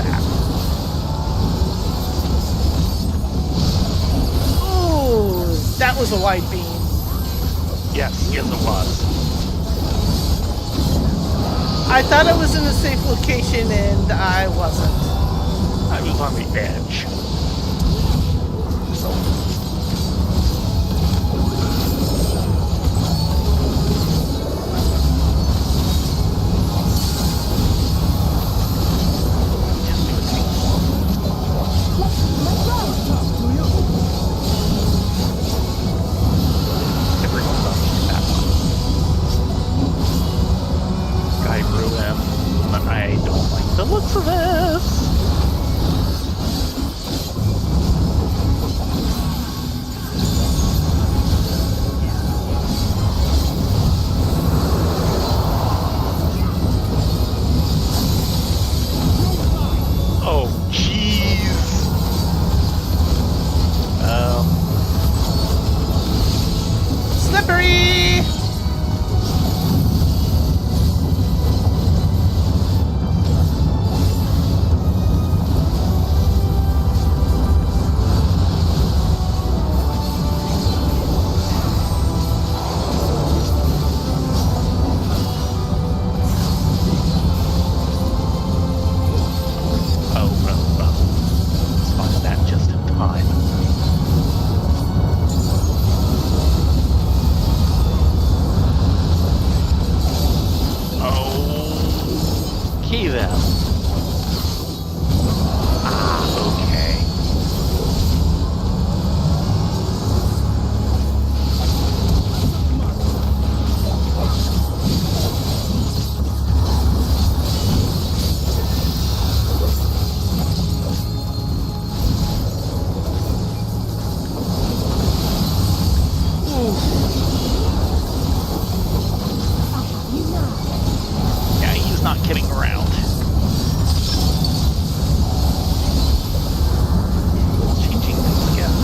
that. Ooh, that was a wide beam. Yes, it was. I thought I was in a safe location and I wasn't. I was on the edge. Everyone's on that one. Guy Ruin. I don't like the looks of this. Oh, jeez. Slippery! Spotted that just in time. Okay then. Okay. Yeah, he's not kidding around. Changing things again.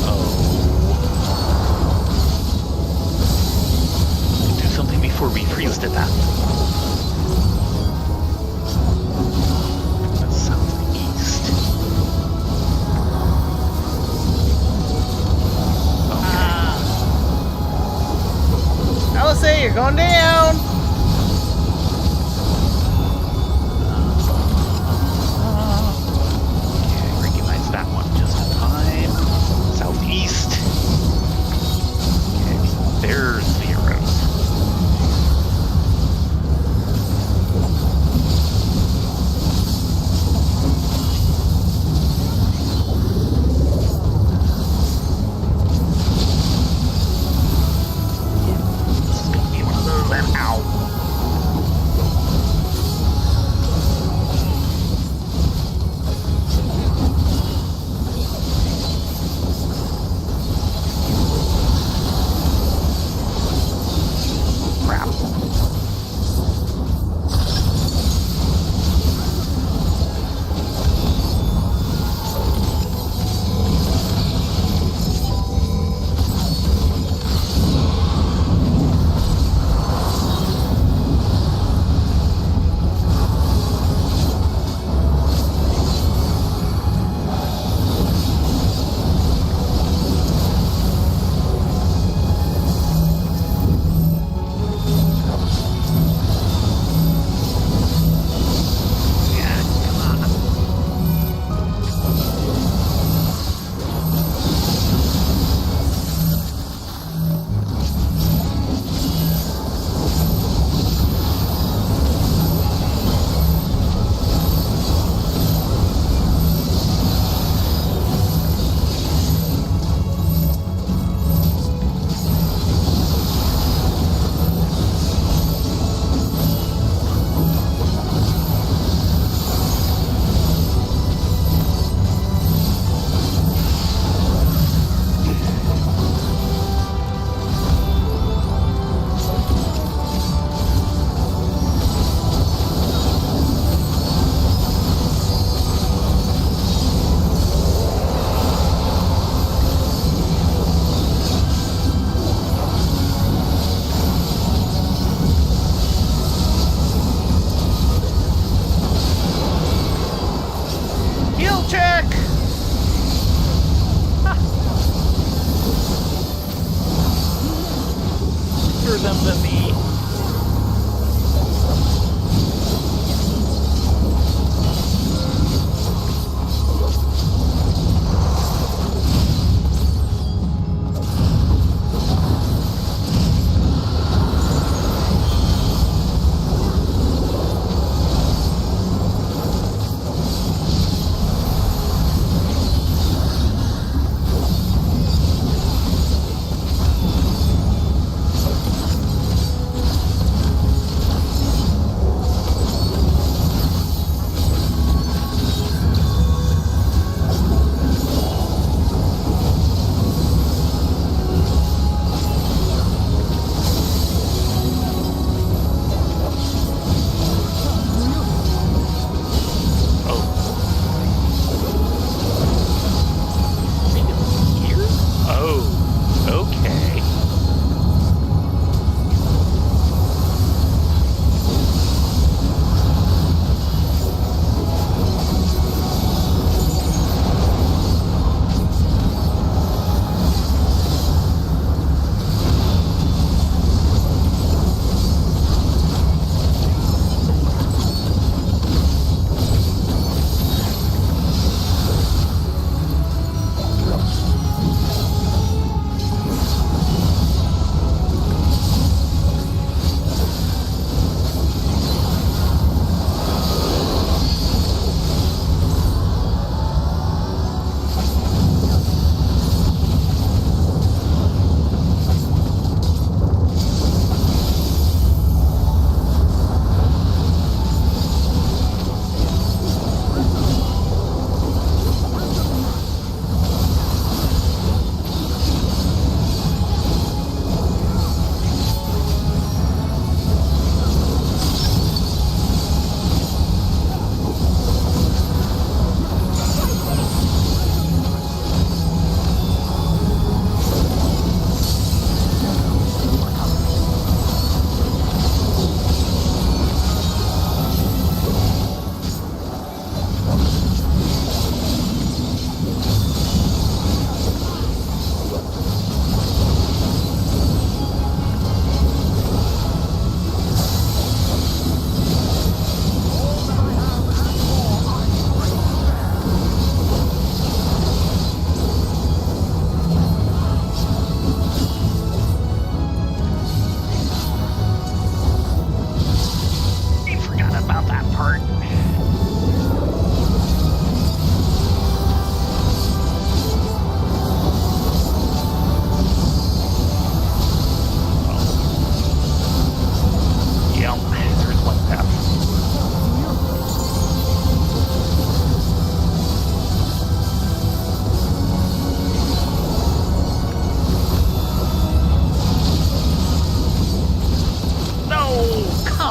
Oh. Do something before we freeze to death. That's southeast. Alice, you're going down! Okay, recognize that one just in time. Southeast. Okay, there's the arrows. This is gonna be one of those. And ow.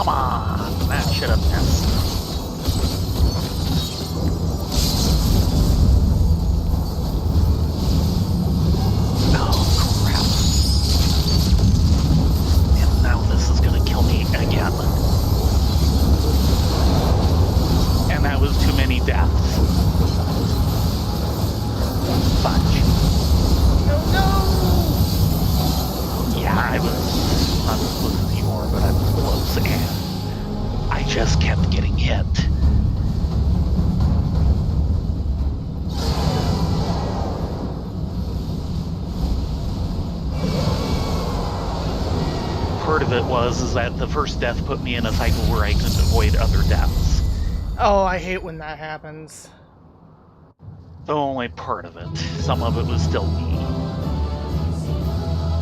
Come on, that should have missed. Oh, crap. And now this is gonna kill me again. And that was too many deaths. Fudge. No! Yeah, I was not as close as you are, but I was close, and I just kept getting hit. Part of it is that the first death put me in a cycle where I couldn't avoid other deaths. Oh, I hate when that happens. Though only part of it. Some of it was still me.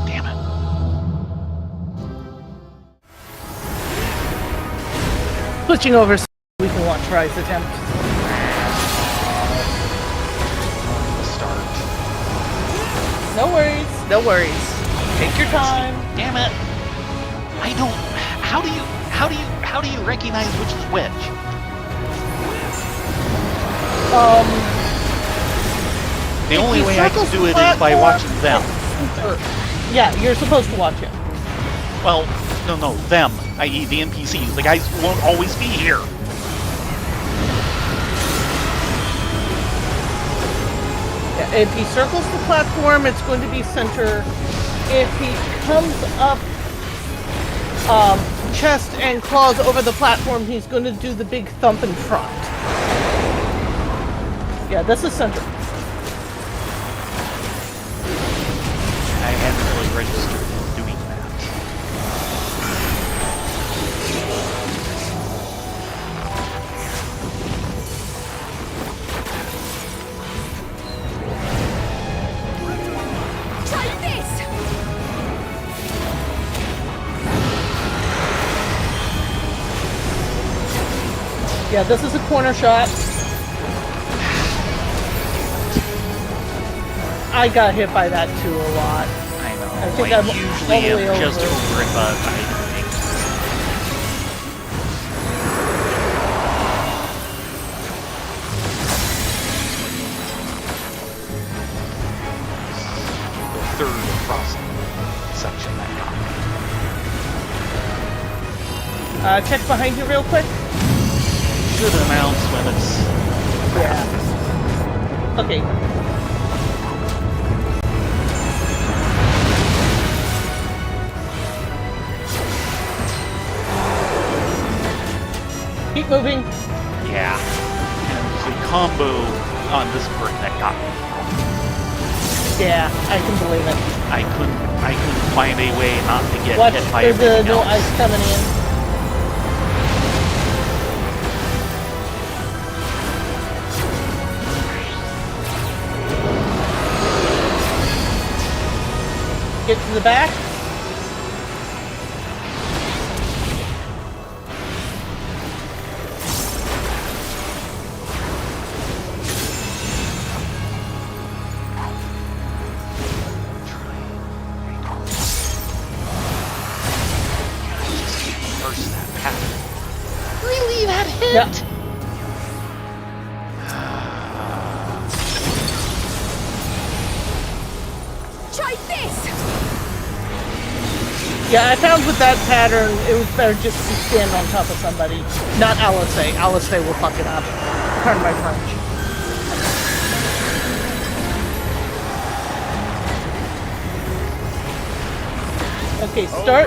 Damn it. Switching over so we can watch Rise attempt. Start. No worries, no worries. Take your time. Damn it. I don't. How do you recognize which is which? The only way I can do it is by watching them. Yeah, you're supposed to watch him. Well, no, them, i.e. the NPCs. The guys won't always be here. Yeah, if he circles the platform, it's going to be center. If he comes up chest and claws over the platform, he's going to do the big thump in front. Yeah, this is center. I hadn't really registered in doing that. Try this! Yeah, this is a corner shot. I got hit by that too a lot. I know. I think I I'm usually all the way am just over. over it, but I think. The third crossing section that got me. Check behind you real quick. Should announce when it's. Yeah. Okay. Keep moving. Yeah. And it was the combo on this part that got me. Yeah, I can believe it. I couldn't find a way not to get Watch, hit by there's everything no else. ice coming in. Get to the back. First that pattern. Really, that hit? Yep. Try this! Yeah, I found with that pattern, it was better just to stand on top of somebody. Not Alice. Alice will fuck it up. Pardon my French. Okay, start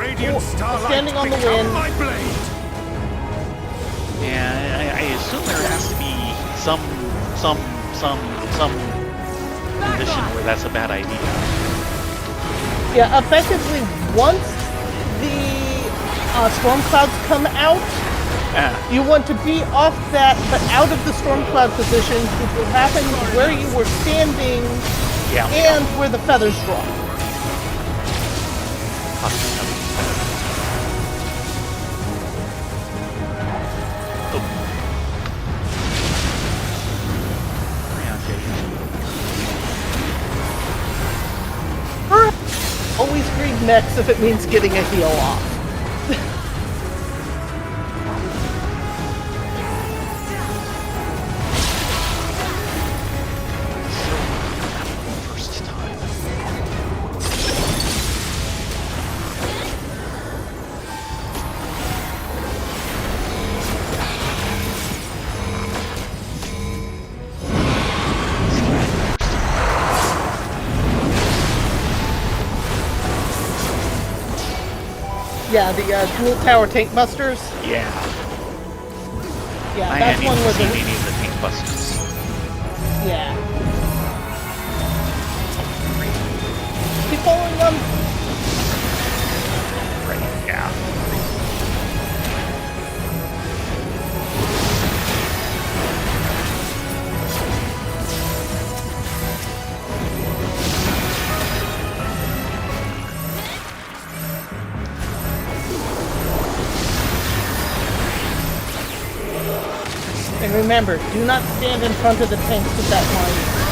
standing on the wind. Yeah, I assume there has to be some condition where that's a bad idea. Yeah, effectively, once the storm clouds come out, you want to be off that, but out of the storm cloud position, which will happen where you were standing and where the feathers drop. Always read mechs if it means getting a heal off. Yeah, the dual tower tank busters. Yeah. Yeah, I that's hadn't one even with seen the... any of the tank busters. Yeah. Keep following them. Right, yeah. And remember, do not stand in front of the tanks with that line.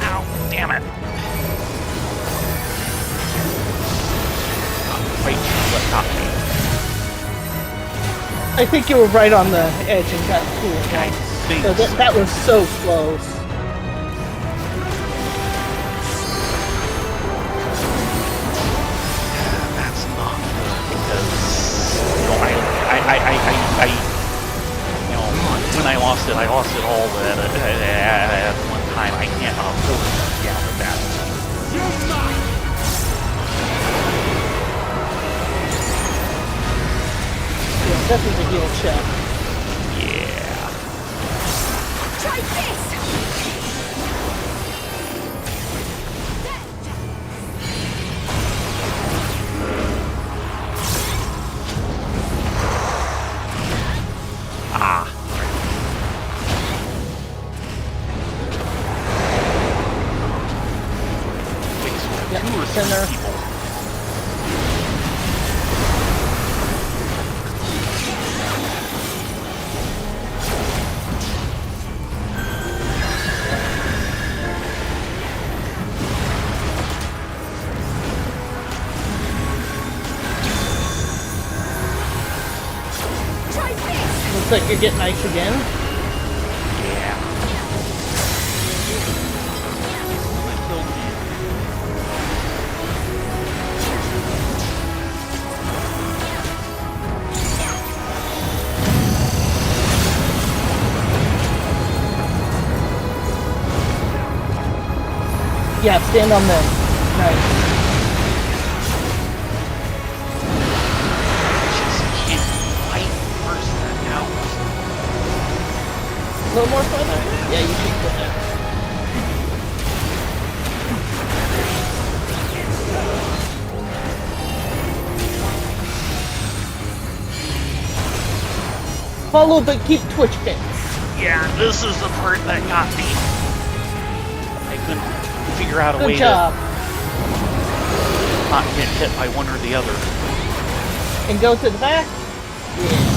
Ow, damn it. Wait, what stopped me? I think you were right on the edge and got cool. I think So that was so close. That's not good because, you know, I you know, when I lost it all at one time. I can't afford to get with that. Yeah, this is a heal check. Yeah. Try this! Ah. Wait, so Yep, 2 or 3 center. people. Try this! Looks like you're getting ice again. Yeah. Yeah, stand on them. Nice. Just can't fight first now. A little more further? Yeah, you should go there. Follow but keep twitch pins. Yeah, this is the part that got me. I couldn't figure out a way Good job. to not get hit by one or the other. And go to the back. Yeah.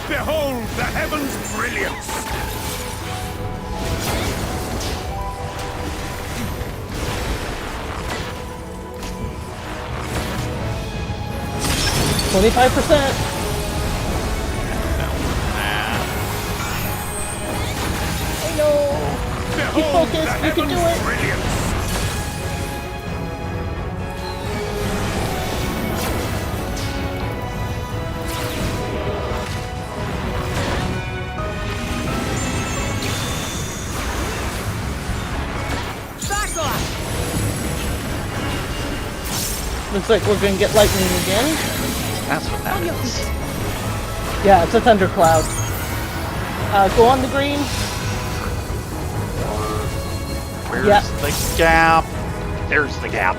Behold the heavens' brilliance! 25%. I know. Keep focused. You can do it. Brilliance! Looks like we're gonna get lightning again. That's what that is. Yeah, it's a thundercloud. Go on the green. Where's Yep. the gap? There's the gap.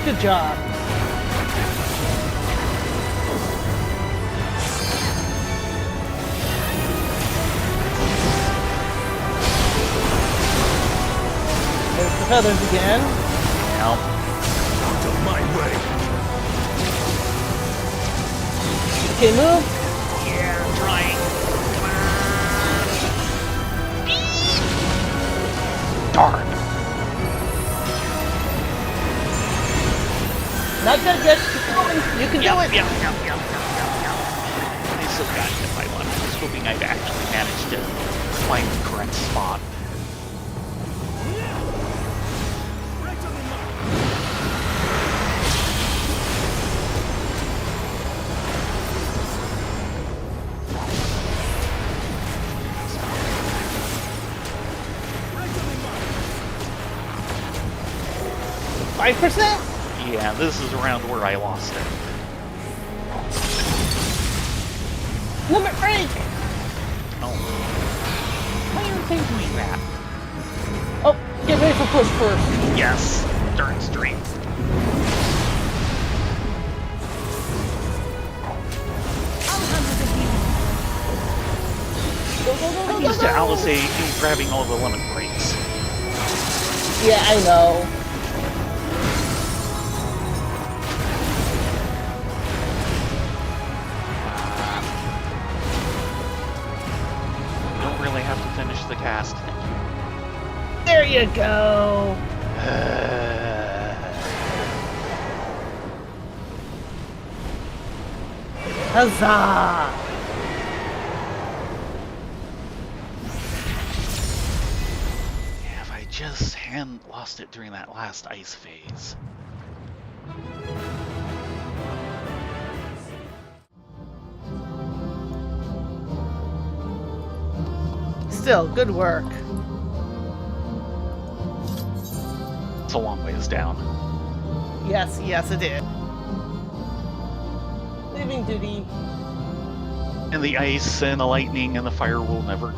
Good job. There's the feathers again. Now, Out of my way! Okay, move. yeah, I'm trying. Darn. Not good, good. Keep going. You can do it. Yep. I still got hit by one. I was hoping I'd actually managed to find the correct spot. 5%? Yeah, this is around where I lost it. Limit break! Oh. Why aren't they doing that? Oh, get ready for push first. Yes, darn straight. I'll handle the healing. Go, go, go, go, I'm go, used to go. Alice grabbing all the lemon breaks. Yeah, I know. Don't really have to finish the cast. There you go. Huzzah! Yeah, if I just hadn't lost it during that last ice phase. Still, good work. It's a long ways down. Yes, yes, it is. Leaving duty. And the ice and the lightning and the fire will never...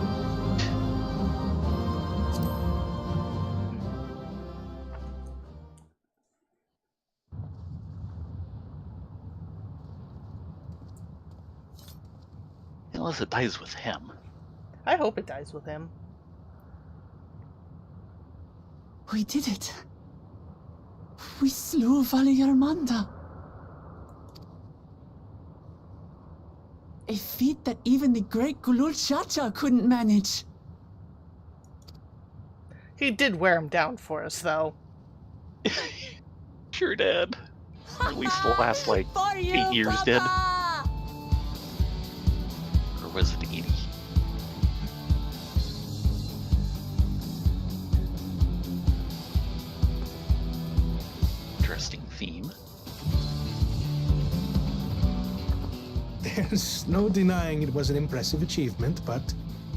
Unless it dies with him. I hope it dies with him. We did it. We slew Valiarmanda. A feat that even the great Gulul Chacha couldn't manage. He did wear him down for us, though. Sure did. Or at least the last, like, 8 years did. Or was it 80? Interesting theme. There's no denying it was an impressive achievement, but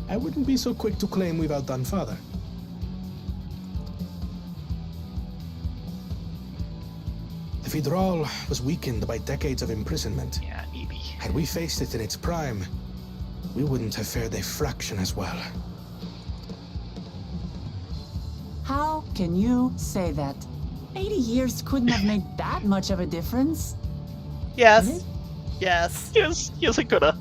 I wouldn't be so quick to claim we've outdone Father. The Vidral was weakened by decades of imprisonment. Yeah, 80. Had we faced it in its prime, we wouldn't have fared a fraction as well. How can you say that? 80 years couldn't have made that much of a difference. Yes. Did it? Yes. Yes, it coulda.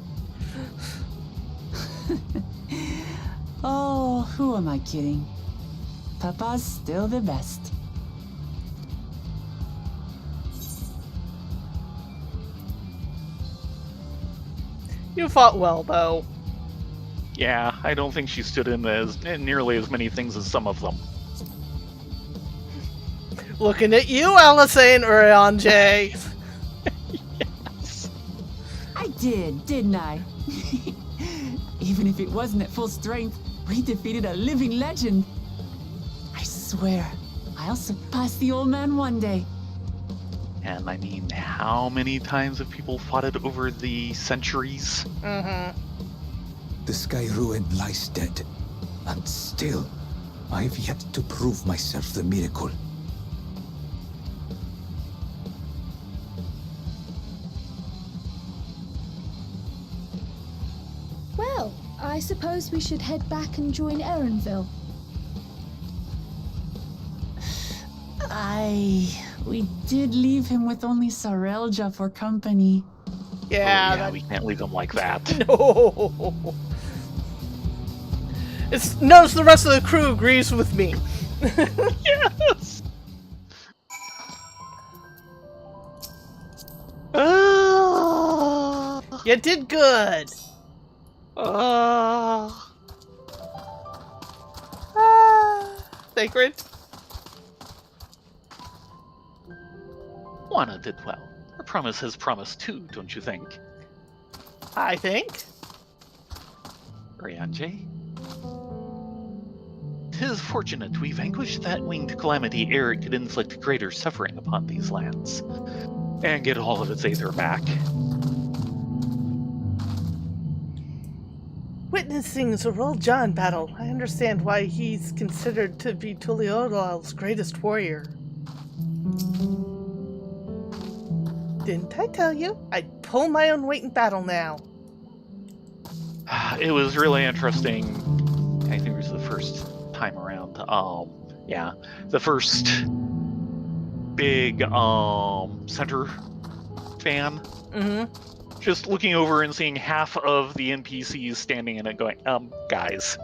Oh, who am I kidding? Papa's still the best. You fought well, though. Yeah, I don't think she stood in nearly as many things as some of them. Looking at you, Alicent Urianger. Yes. I did, didn't I? Even if it wasn't at full strength, we defeated a living legend. I swear, I'll surpass the old man one day. And I mean, how many times have people fought it over the centuries? Mm-hmm. The Sky Ruin lies dead, and still, I've yet to prove myself the miracle. Well, I suppose we should head back and join Erenville. We did leave him with only Sarelja for company. Yeah, we can't leave them like that. No. Notice the rest of the crew agrees with me. Yes. You did good. Sacred. Juana did well. Her promise has promised too, don't you think? I think. Urianger? 'Tis fortunate we vanquished that winged calamity ere it could inflict greater suffering upon these lands, and get all of its aether back. Witnessing Zorul Jan battle, I understand why he's considered to be Tuliodal's greatest warrior. Didn't I tell you? I'd pull my own weight in battle now. It was really interesting. I think it was the first time around. Yeah, the first big center fan. Mm-hmm. Just looking over and seeing half of the NPCs standing in it going, guys.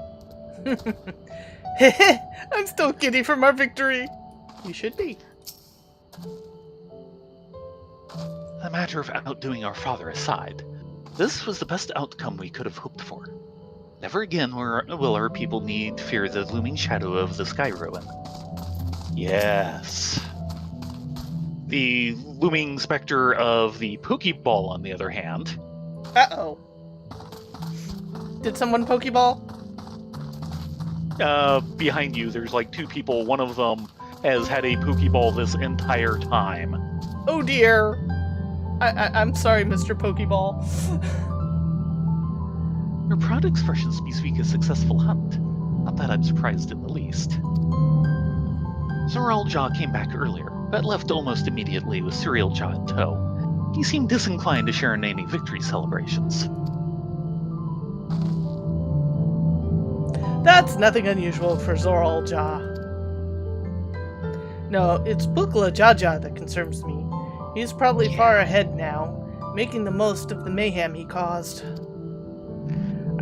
I'm still giddy from our victory. You should be. The matter of outdoing our father aside, this was the best outcome we could have hoped for. Never again will our people need fear the looming shadow of the sky ruin. Yes. The looming specter of the Pokeball, on the other hand. Uh-oh. Did someone Pokeball? Behind you, there's like two people. One of them has had a Pokeball this entire time. Oh dear. I'm sorry, Mr. Pokeball. Your proud expressions bespeak a successful hunt. Not that I'm surprised in the least. Zoraljaw came back earlier, but left almost immediately with Cerealjaw in tow. He seemed disinclined to share in any victory celebrations. That's nothing unusual for Zoraljaw. No, it's Bukla Jaja that concerns me. He's probably far ahead now, making the most of the mayhem he caused.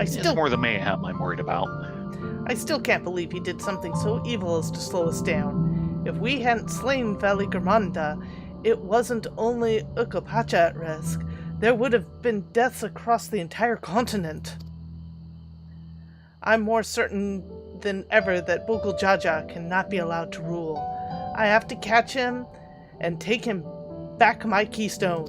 It's more the mayhem I'm worried about. I still can't believe he did something so evil as to slow us down. If we hadn't slain Valigarmanda, it wasn't only Ukapacha at risk. There would have been deaths across the entire continent. I'm more certain than ever that Bukla Jaja cannot be allowed to rule. I have to catch him and take him back my keystone.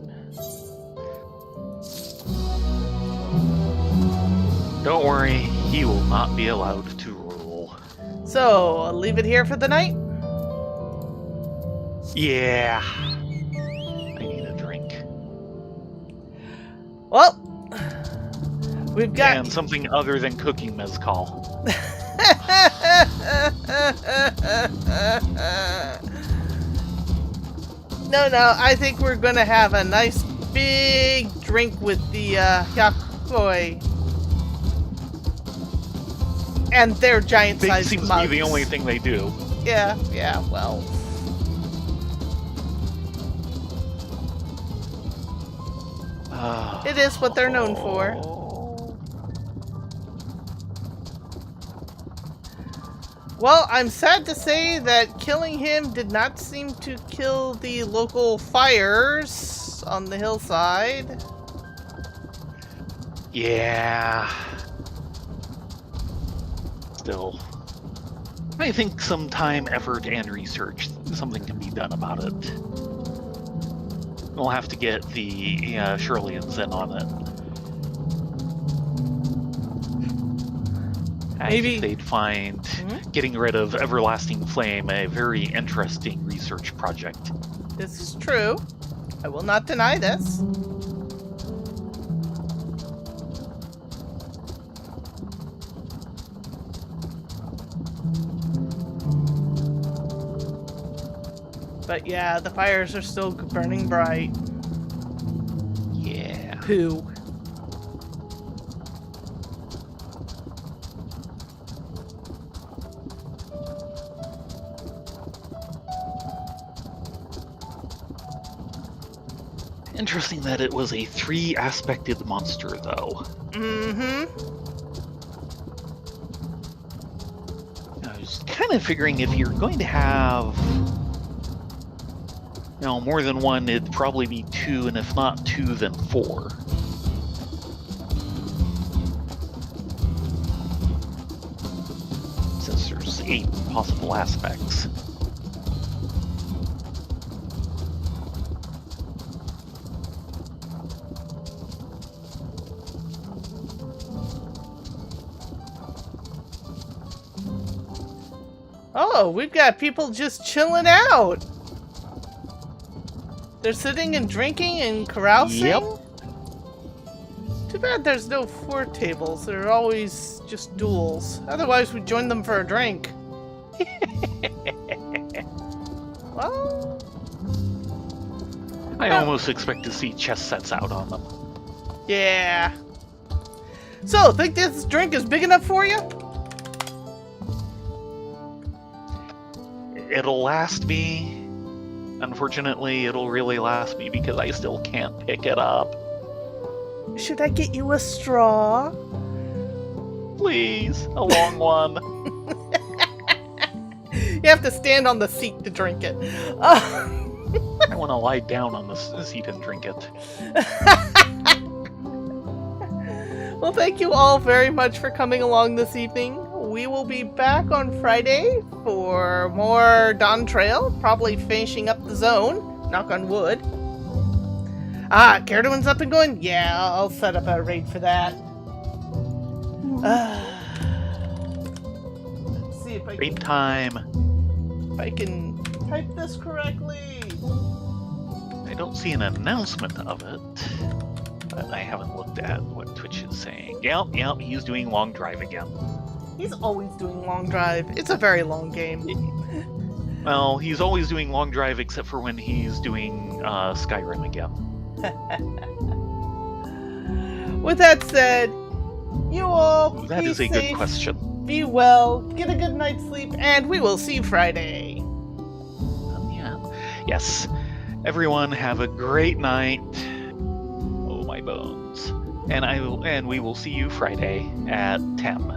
Don't worry, he will not be allowed to rule. So, I'll leave it here for the night? Yeah. I need a drink. Well, we've got... And something other than cooking mezcal. No, I think we're gonna have a nice big drink with the Yakoi. And their giant-sized seems mugs. to be the only thing they do. Yeah, well. It is what they're known for. Well, I'm sad to say that killing him did not seem to kill the local fires on the hillside. Yeah. Still, I think some time, effort, and research, something can be done about it. We'll have to get the Shirleyans in on it. Maybe I think they'd find getting rid of Everlasting Flame a very interesting research project. This is true. I will not deny this. But yeah, the fires are still burning bright. Yeah. Pooh. Interesting that it was a 3-aspected monster, though. Mm-hmm. I was kind of figuring if you're going to have, more than one, it'd probably be 2, and if not 2, then 4. Since there's 8 possible aspects. Oh, we've got people just chilling out. They're sitting and drinking and carousing? Yep. Too bad there's no 4 tables. There are always just duels. Otherwise, we'd join them for a drink. Well, I almost expect to see chess sets out on them. Yeah. So, think this drink is big enough for you? It'll last me. Unfortunately, it'll really last me because I still can't pick it up. Should I get you a straw? Please, a long one. You have to stand on the seat to drink it. I want to lie down on the seat and drink it. Well, thank you all very much for coming along this evening. We will be back on Friday for more Dawntrail, probably finishing up the zone. Knock on wood. Cardoon's up and going? Yeah, I'll set up a raid for that. Let's see if I Raid time. If I can type this correctly. I don't see an announcement of it, but I haven't looked at what Twitch is saying. Yep, he's doing long drive again. He's always doing long drive. It's a very long game. Well, he's always doing long drive except for when he's doing Skyrim again. With that said, you all That be is a safe, good question. be well, get a good night's sleep, and we will see you Friday. Yeah. Yes. Everyone have a great night. Oh my bones. And we will see you Friday at 10.